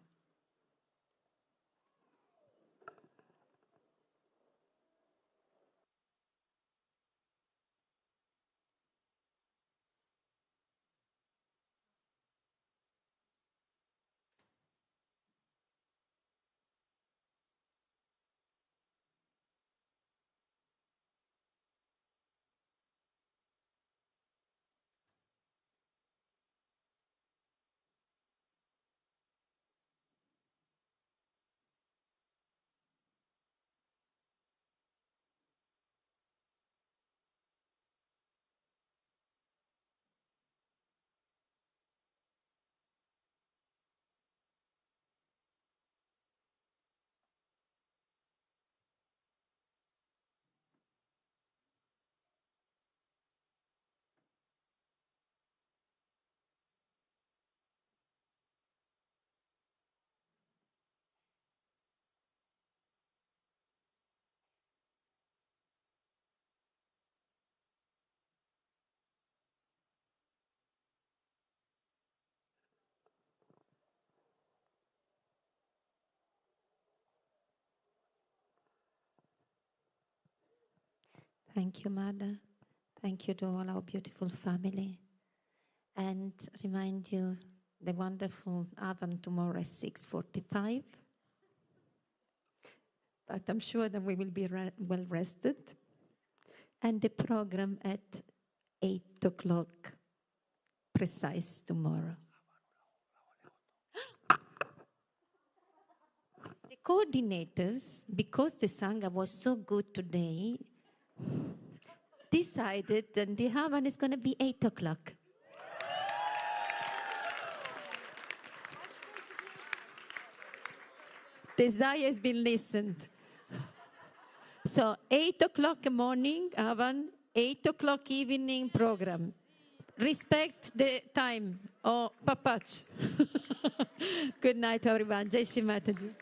Thank you, Mother. Thank you to all our beautiful family. And remind you the wonderful Avan tomorrow at 6:45. But I'm sure that we will be well rested. And the program at 8 o'clock precise tomorrow. The coordinators, because the Sangha was so good today, decided that the Havan is going to be 8 o'clock. Desire has been listened. So 8 o'clock morning, Havan, 8 o'clock evening program. Respect the time. Oh, papach. Good night, everyone. Jai Shri Mataji.